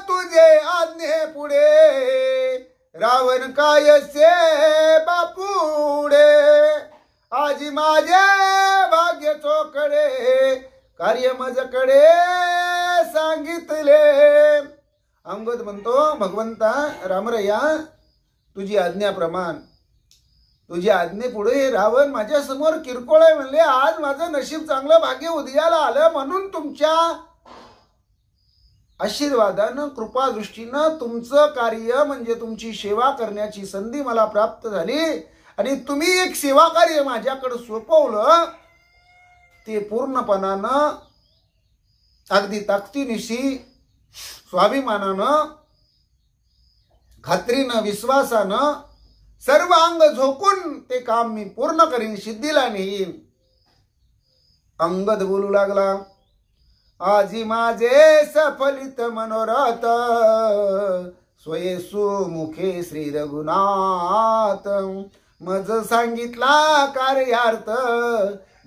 तुझे आज्ञे पुढे, रावण कायसे बापुडे. आजी माझे भाग्य चोकडे, कार्य मजकडे सांगितले. अंगद म्हणतो, भगवंता रामरया, तुझी आज्ञाप्रमाण, तुझ्या आज्ञेपुढे रावण माझ्या समोर किरकोळ आहे म्हणले. आज माझं नशीब चांगलं, भाग्य उदयाला आलं म्हणून तुमच्या आशीर्वादानं, कृपादृष्टीनं तुमचं कार्य म्हणजे तुमची सेवा करण्याची संधी मला प्राप्त झाली आणि तुम्ही एक सेवा कार्य माझ्याकडे सोपवलं. ते पूर्णपणानं, अगदी ताकदीनिशी, स्वाभिमानानं, खात्रीनं, विश्वासानं, सर्व अंग झोकून ते काम मी पूर्ण करीन, सिद्धीला नेईन. अंगद बोलू लागला, आजी माझे सफलित मनोरथ, स्वयेसु मुखे श्री रघुनाथ. मज सांगितला कार्यार्थ,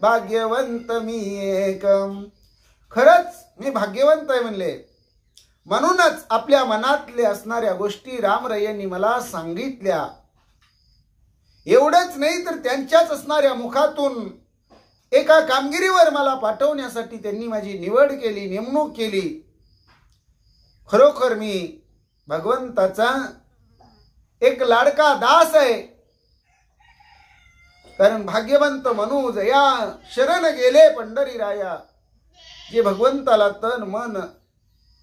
भाग्यवंत मी एक. खरंच मी भाग्यवंत आहे म्हणले. म्हणूनच आपल्या मनातले असणाऱ्या गोष्टी रामरयांनी मला सांगितल्या. एवढंच नाही तर त्यांच्याच असणाऱ्या मुखातून एका कामगिरीवर मला पाठवण्यासाठी त्यांनी माझी निवड केली, नेमणूक केली. खरोखर मी भगवंताचा एक लाडका दास आहे. कारण भाग्यवंत म्हणू जया, शरण गेले पंढरी राया. जे भगवंताला तन मन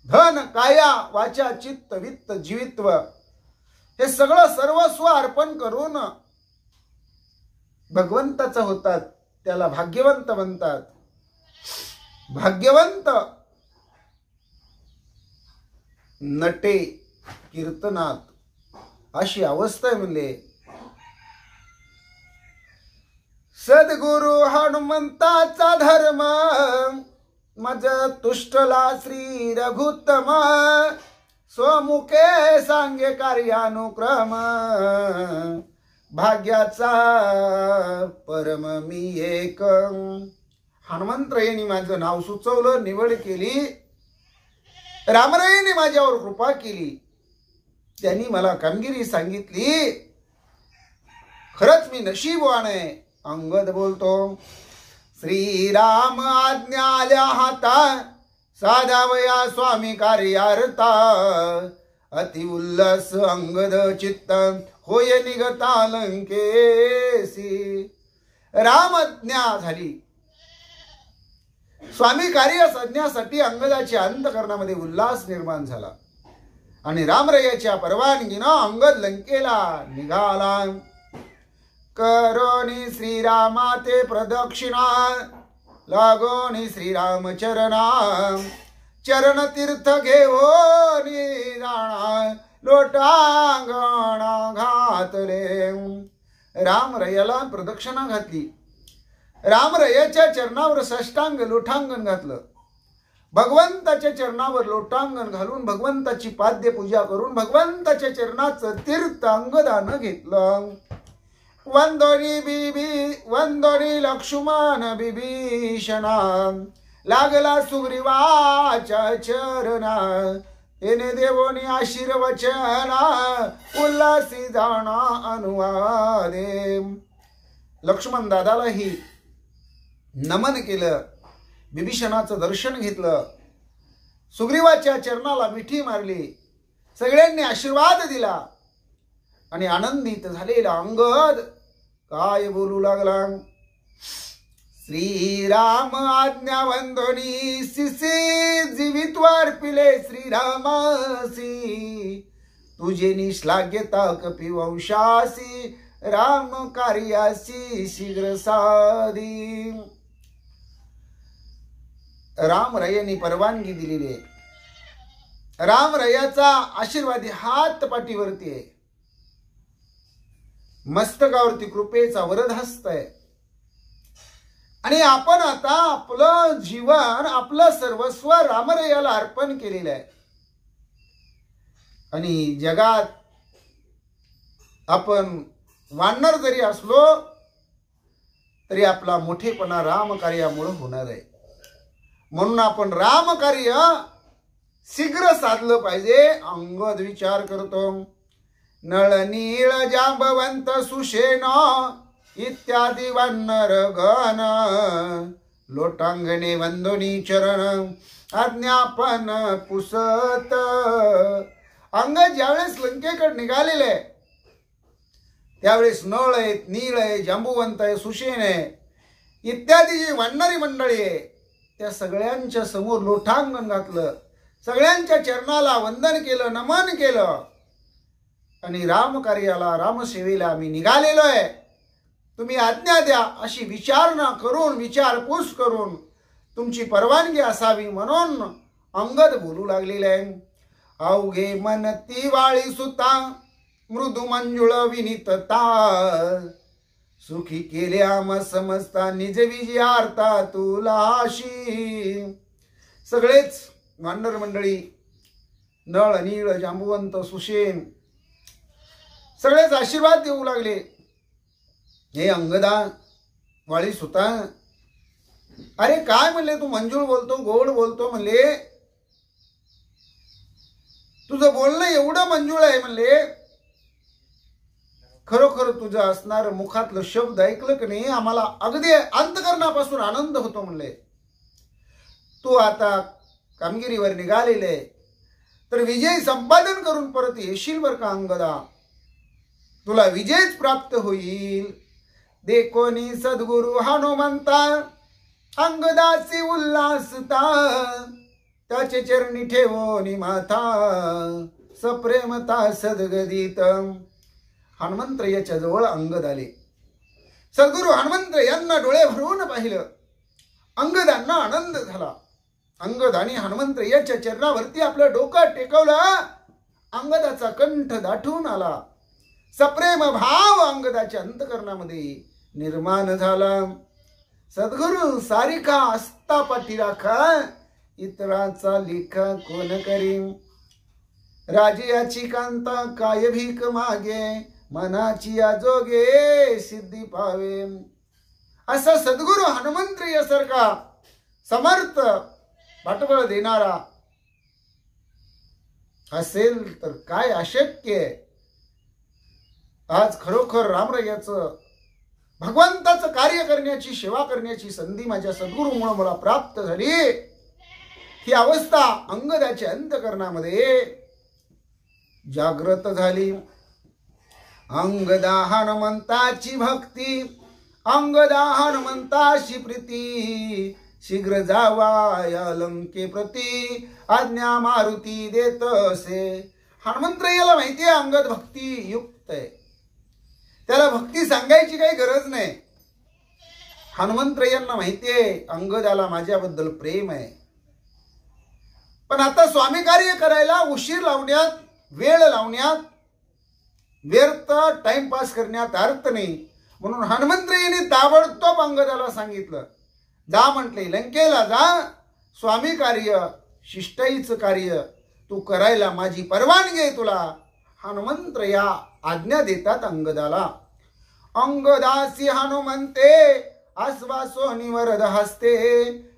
धन काया वाचा चित्त वित्त जीवित्व हे सगळं सर्वस्व अर्पण करून भगवंताचा होतात, त्याला भाग्यवंत म्हणतात. भाग्यवंत नटे कीर्तनात, अशी अवस्था आहे म्हणले. सद्गुरु हनुमंताचा धर्म, मज तुष्टला श्री रघुत्तम. स्वमुखे सांगे कार्यानुक्रम, भाग्याचा परम मी एक. हनुमंतरायांनी माझं नाव सुचवलं, निवड केली. रामरायांनी माझ्यावर कृपा केली, त्यांनी मला कामगिरी सांगितली. खरंच मी नशीबवान आहे. अंगद बोलतो, श्रीराम आज्ञा आल्या हाता, साधावया स्वामी कार्यार्था. अति उल्लास अंगद चित्त, होय निगता लंकेसी. रामज्ञा झाली. स्वामी कार्य साधण्यासाठी अंगदाच्या अंतःकरणामध्ये उल्हास निर्माण झाला आणि रामरयाच्या परवानगीनं अंगद लंकेला निघाला. करोनी श्रीरामा ते प्रदक्षिणा, लागोनी श्रीराम चरणा. चरण तीर्थ घेऊनी जाणा लोटांगण घातले. रामरयाला प्रदक्षिणा घातली. रामरयाच्या चरणावर साष्टांग लोटांगण घातलं. भगवंताच्या चरणावर लोटांगण घालून भगवंताची पाद्य पूजा करून भगवंताच्या चरणाचं तीर्थ अंगदान घेतलं. वंदोनी लक्ष्मण विभीषणा लागला सुग्रीवाच्या चरणा. तेने देवोनी आशीर्वचना उल्हासी जाणा अनुवादे. लक्ष्मण दादालाही नमन केलं. विभीषणाचं दर्शन घेतलं. सुग्रीवाच्या चरणाला मिठी मारली. सगळ्यांनी आशीर्वाद दिला. आणि आनंदित झालेला अंगद काय बोलू लागला. श्रीराम आज्ञा वंदनी सिसी जीवित्वार पिले श्रीरामासी. तुझे निश्लाघ्यता कपिवंशासी राम कार्यासी शीघ्र साधी. रामरयाने परवानगी दिलेली आहे. रामरयाचा आशीर्वादी हात पाठीवरती आहे. मस्तकावरती कृपेचा वरदहस्त आहे. आणि आपण आता आपलं जीवन आपलं सर्वस्व रामरयाला अर्पण केलेलं आहे. आणि जगात आपण वानर जरी असलो तरी आपला मोठेपणा रामकार्यामुळे होणार आहे. म्हणून आपण रामकार्य शीघ्र साधलं पाहिजे. अंगद विचार करतो. नळ नीळ जांबवंत सुषेण इत्यादी वानर गण लोटांगणे वंदोनी चरण आज्ञापन पुसत. अंगद ज्यावेळेस लंकेकडे निघालेले त्यावेळेस नळ आहेत, नीळ आहे, जांबुवंत आहे, सुषेण आहे इत्यादी जी वानरी मंडळी आहे त्या सगळ्यांच्या समोर लोटांगण घातलं. सगळ्यांच्या चरणाला वंदन केलं, नमन केलं. आणि रामकार्याला रामसेवेला मी निघालेलो आहे. तुम्ही आज्ञा द्या अशी विचारणा करून विचारपूस करून तुमची परवानगी असावी म्हणून अंगद बोलू लागलेले आहे. अवघे मनती वाळी सुता मृदू मंजुळ विनीतता सुखी केल्या म समजता निज विजयार्था तुलाशी. सगळेच वानर मंडळी नळ नीळ जांबुवंत सुषेण सगळेच आशीर्वाद देऊ लागले. हे अंगदा वाळी सुता अरे काय म्हणले तू मंजूळ बोलतो गोड बोलतो म्हणले. तुझं बोलणं एवढं मंजूळ आहे म्हणले. खरोखर तुझं असणार मुखातलं शब्द ऐकलं की नाही आम्हाला अगदी अंतकरणापासून आनंद होतो म्हणले. तू आता कामगिरीवर निघालेले तर विजय संपादन करून परत येशील बर का अंगदा. तुला विजयच प्राप्त होईल. देखोनी सद्गुरु हनुमंता अंगदासी उल्हासता त्याचे चरणी ठेवोनी माथा सप्रेमता सद्गदित. हनुमंतरायाच्या जवळ अंगद आले. सद्गुरु हनुमंत यांना डोळे भरून पाहिलं. अंगदांना आनंद झाला. अंगद आणि हनुमंतरायाच्या चरणावरती आपलं डोकं टेकवलं. अंगदाचा कंठ दाटून आला. सप्रेम भाव अंगदाच्या अंतकरणामध्ये निर्माण झाला. सद्गुरु सारिका असता पाठी राखा इतराचा लेखा कोण करी. राजयाची कांता काय भीक मागे मनाची आजोगे सिद्धी पावे. असा सद्गुरु हनुमंतरायासारखा समर्थ पाठबळ देणारा असेल तर काय अशक्य आहे. आज खरोखर रामरयाचं भगवंताचं कार्य करण्याची सेवा करण्याची संधी माझ्या सद्गुरूमुळे मला प्राप्त झाली. ही अवस्था अंगदाच्या अंतकरणामध्ये जागृत झाली. अंगदा हनुमंताची भक्ती अंगदा हनुमंताची प्रीती शीघ्र जावा या लंके प्रती आज्ञा मारुती देत असे. हनुमंतरायाला माहिती आहे अंगद भक्ती युक्त आहे. त्याला भक्ती सांगायची काही गरज नाही. हनुमंतरायांना माहिती आहे अंगदाला माझ्याबद्दल प्रेम आहे. पण आता स्वामी कार्य करायला उशीर लावण्यात, वेळ लावण्यात, व्यर्थ टाइमपास करण्यात अर्थ नाही. म्हणून हनुमंतरायांनी ताबडतोब अंगदाला सांगितलं, जा म्हटले, लंकेला जा. स्वामी कार्य, शिष्टाईचं कार्य तू करायला माझी परवानगी आहे तुला. हनुमंतराया आज्ञा देतात अंगदाला. अंगदासी हनुमंते आश्वासोनी वरद हस्ते,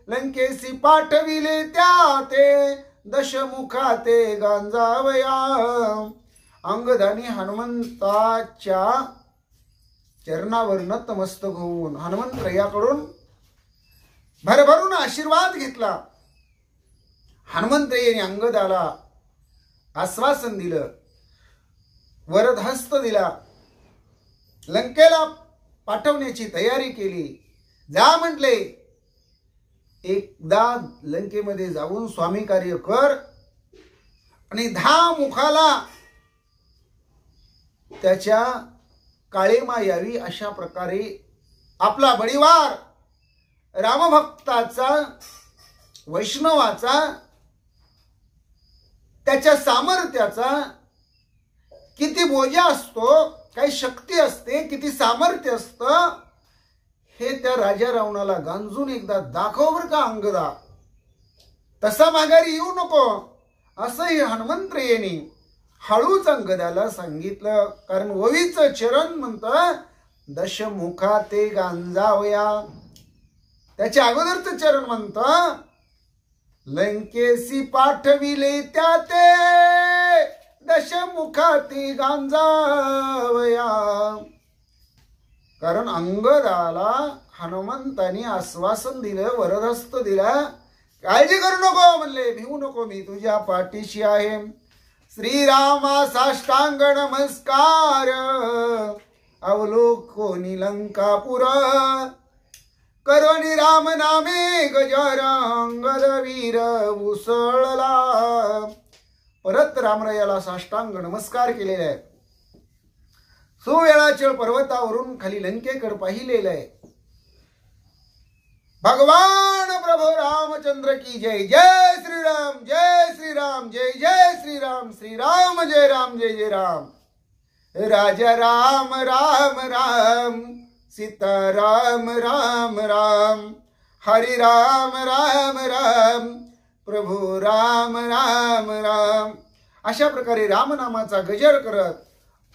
लंकेसी पाठविले त्या ते दशमुखा ते गांजावया. अंगदाने हनुमंताच्या चरणावर नतमस्तक होऊन हनुमंतरायाकडून भरभरून आशीर्वाद घेतला. हनुमंतरायाने अंगदाला आश्वासन दिलं, वरदहस्त दिला, लंकेला पाठवण्याची तयारी केली. जा म्हटले, एकदा लंकेमध्ये जाऊन स्वामी कार्य कर आणि 10 मुखाला त्याच्या काळेमा यावी अशा प्रकारे आपला बळीवार रामभक्ताचा, वैष्णवाचा, त्याच्या सामर्थ्याचा किती बोजा असतो, काही शक्ती असते, किती सामर्थ्य असतं, हे त्या राजा रावणाला गांजून एकदा दाखव बर का अंगदा. तसा माघारी येऊ नको असंही हनुमंतरायांनी हळूच अंगदाला सांगितलं. कारण ओवीचं चरण म्हणतं दशमुखा ते गांजावया. त्याच्या अगोदरचं चरण म्हणतं लंकेसी पाठविले त्या ते दशमुखा ते गांजावया. कारण अंगदाला हनुमंतानी आश्वासन दिलं, वरदहस्त दिला, काळजी करू नको म्हणले, भिवू नको, मी तुझ्या पाठीशी आहे. श्रीरामा साष्टांग नमस्कार, अवलोकोनी लंकापुर, करोनी राम नामे गजर, अंगद वीर उसळला. परत रामरायाला साष्टांग नमस्कार केलेला आहे. सुवेळाचल पर्वतावरून खाली लंकेकडे पाहिलेलं आहे. भगवान प्रभू रामचंद्र की जय. जय श्रीराम, जय श्रीराम, जय जय श्रीराम, श्रीराम जय राम, जय जय राम. राजा राम राम राम, सीता राम राम राम, हरि राम राम राम, प्रभू राम राम राम. अशा प्रकारे रामनामाचा गजर करत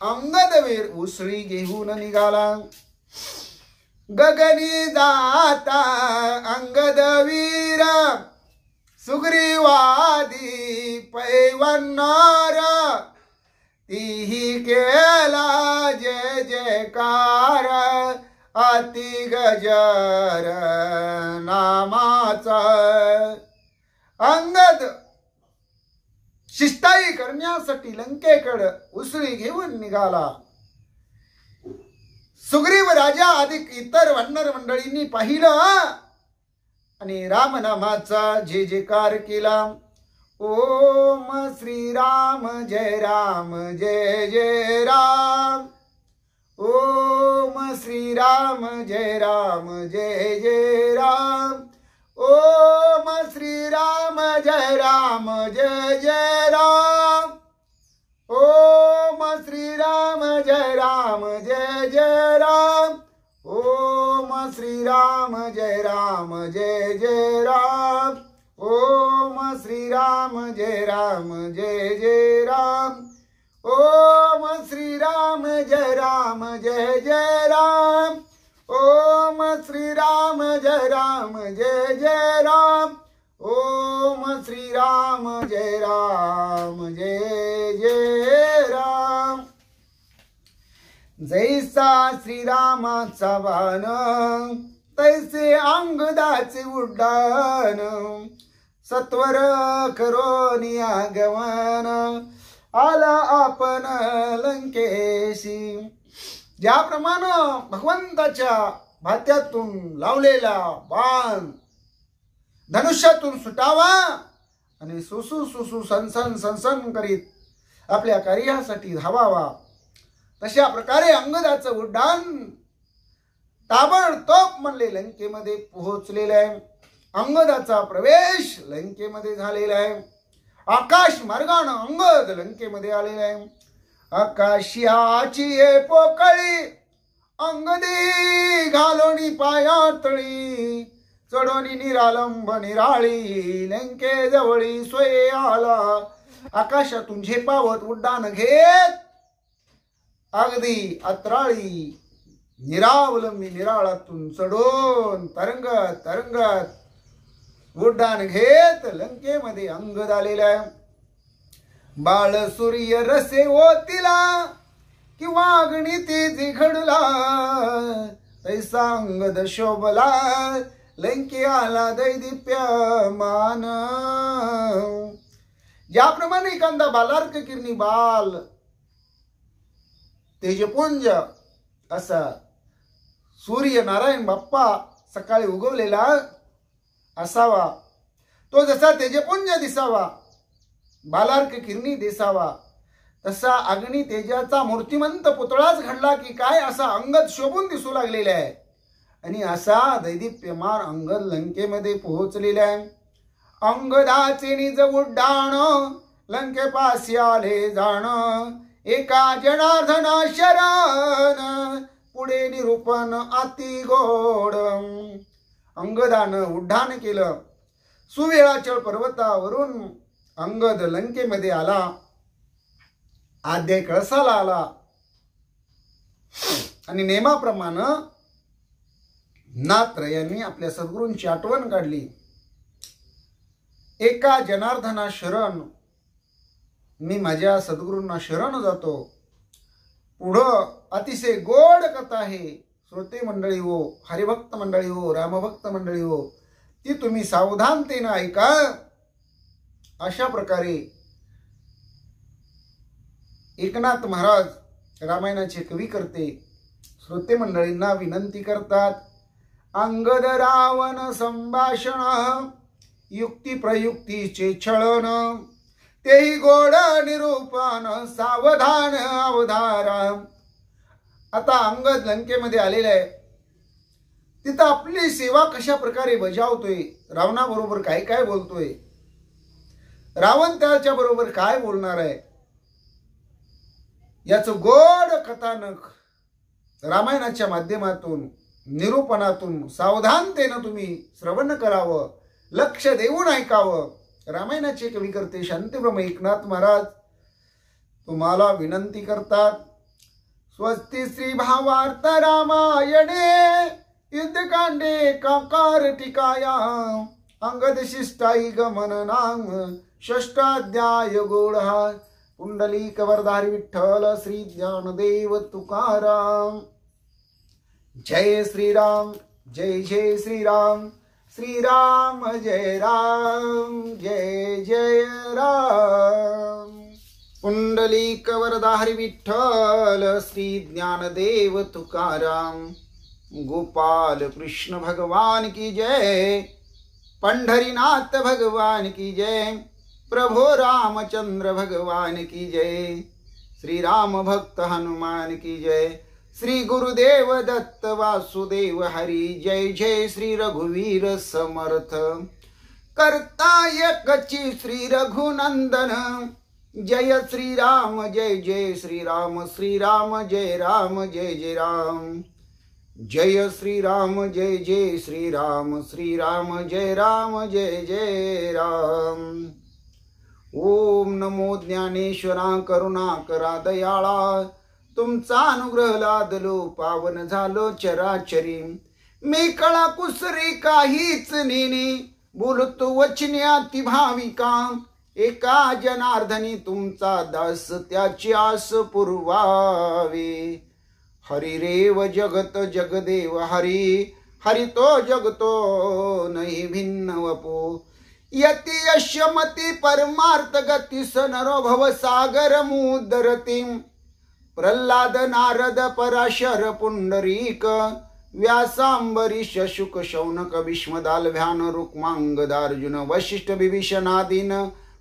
अंगदवीर उसळी घेऊन निघाला. गगनी जाता अंगदवीर, सुग्रीवादी पैवन्नार, तीही केला जय जयकार, अति गजर नामाचा. अंगद शिष्टाई करण्यासाठी लंकेकडे उसळी घेऊन निघाला. सुग्रीव राजा अधिक इतर वानर मंडळींनी पाहिलं आणि रामनामाचा जय जयकार केला. ओम श्रीराम जय राम, जय जय राम. ओम श्रीराम जय राम, जय जय राम. ओम श्रीराम जय राम, जय जय राम. ओम श्रीराम जय राम, जय जय राम. ओम श्रीराम जय राम, जय जय राम. ओम श्रीराम जय राम, जय जय राम. ओम श्रीराम जय राम, जय जय राम. ओम श्रीराम जय राम, जय जय राम. ओम श्रीराम जय राम, जय जय राम. जैसा श्रीरामाचा बाण, तैसे अंगदाचे उड्डाण, सत्वर करोनी आगमन, आला आपण लंकेशी. ज्याप्रमाणे भगवंताच्या भात्यातून लावलेला बाण धनुष्यातून सुटावा आणि सुसू सुसू सनसन सनसन करीत आपल्या कार्यासाठी धावावा, तशा प्रकारे अंगदाचं उड्डाण ताबडतोब म्हणले लंकेमध्ये पोहोचलेलं आहे. अंगदाचा प्रवेश लंकेमध्ये झालेला आहे. आकाश मार्गानं अंगद लंकेमध्ये आलेले आहे. आकाशाची ये पोकळी अंगदी घालोनी पायातळी चढोनी निरालंब निराळी लंके जवळी सोये आला. आकाशातून झेपावत उड्डाण घेत अगदी अत्राळी निरावलंबी निराळातून चढून तरंगत तरंगत उड्डाण घेत लंकेमध्ये अंगद आलेला आहे. बाळ सूर्य रसे ओतिला किंवा अग्नितीची घडला तैसा अंगद शोभला लंके आला दैदिप्यमान. ज्याप्रमाणे एखादा बालार्क किरणी बाल तेजपुंज असा सूर्य नारायण बाप्पा सकाळी उगवलेला असावा, तो जसा तेजपुंज दिसावा बालार्क किरणी दिसावा, तसा अग्नी तेजाचा मूर्तिमंत पुतळाच घडला की काय असा अंगद शोभून दिसू लागलेला आहे. आणि असा दैदिप्यमान अंगद लंकेमध्ये पोहोचलेला आहे. अंगदाचे निज उड्डाण लंकेपासी आले जाण एका जनार्दन शरण पुढे निरूपण अति गोड. अंगदानं उड्डाण केलं. सुवेळाचल पर्वतावरून अंगद लंकेमध्ये आला. आद्य कळसाला आला आणि नेमाप्रमाणे नाथत्रयांनी आपल्या सद्गुरूंची आठवण काढली. एका जनार्दना शरण, मी माझ्या सद्गुरूंना शरण जातो. पुढं अतिशय गोड कथा आहे. श्रोते मंडळी हो, हरिभक्त मंडळी हो, रामभक्त मंडळी हो, ती तुम्ही सावधानतेने ऐका. अशा प्रकारे एकनाथ महाराज रामायणाचे कवी करते श्रोते मंडळींना विनंती करतात. अंगद रावण संभाषण युक्ती प्रयुक्तीचे छळण तेही गोड निरूपण सावधान अवधारा. आता अंगद लंकेमध्ये आलेला आहे. तिथं आपली सेवा कशा प्रकारे बजावतोय, रावणाबरोबर काय काय बोलतोय, रावण त्याच्या बरोबर काय बोलणार आहे, याचं गोड कथानक रामायणाच्या माध्यमातून निरूपणातून सावधानतेनं तुम्ही श्रवण करावं, लक्ष देऊन ऐकावं. रामायणाचे कवी करते शांतिब्रह्म एकनाथ महाराज तुम्हाला विनंती करतात. स्वस्ति श्री भावार्थ रामायणे युद्धकांडे काकार टिकाया अंगद शिष्टाई गमन नाम षष्ठाध्याय गोढा. पुंडलिक वरधारी विठ्ठल श्री ज्ञानदेव तुकाराम. जय श्रीराम, जय जय श्रीराम, श्रीराम जय राम, जय जय राम. पुंडलिक वरधारी विठ्ठल श्री ज्ञानदेव तुकाराम. गोपाल कृष्ण भगवान की जय, पंढरीनाथ भगवान की जय, प्रभु रामचंद्र भगवान की जय, श्री राम भक्त हनुमान की जय, श्री गुरुदेव दत्त वासुदेव हरी जय. जय श्री रघुवीर समर्थ करता एकची श्री रघुनंदन. जय श्री राम, जय जय श्री राम, श्री राम जय राम, जय जय राम. जय श्री राम, जय जय श्री राम, श्री राम जय राम, जय जय राम. ओम नमो ज्ञानेश्वरा करुणाकरा दयाळा. तुमचा अनुग्रह लादलो पावन झालो चराचरी. मी कळा कुसरी काहीच नेने बोलतो वचने अति भाविका. एका जनार्दनी तुमचा दास त्याची आस पुरवावे. हरी रेव जगत जगदेव हरी, हरी तो जगतो नाही भिन्न वपो. यति यशमती परमार्थ गती नरो भव सागर मुदरती. प्रल्हाद नारद पराशर पुंडरीक व्यासांबरीश शुक शौनक भीष्मदाल भ्यान रुक्मांगदार्जुन वशिष्ठ विभीषणादीन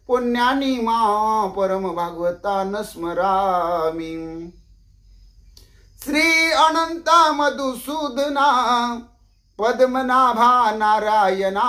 पुण्यानी मा परम भागवतान स्मरामी. श्री अनंता मधुसूदना पद्मनाभा नारायणा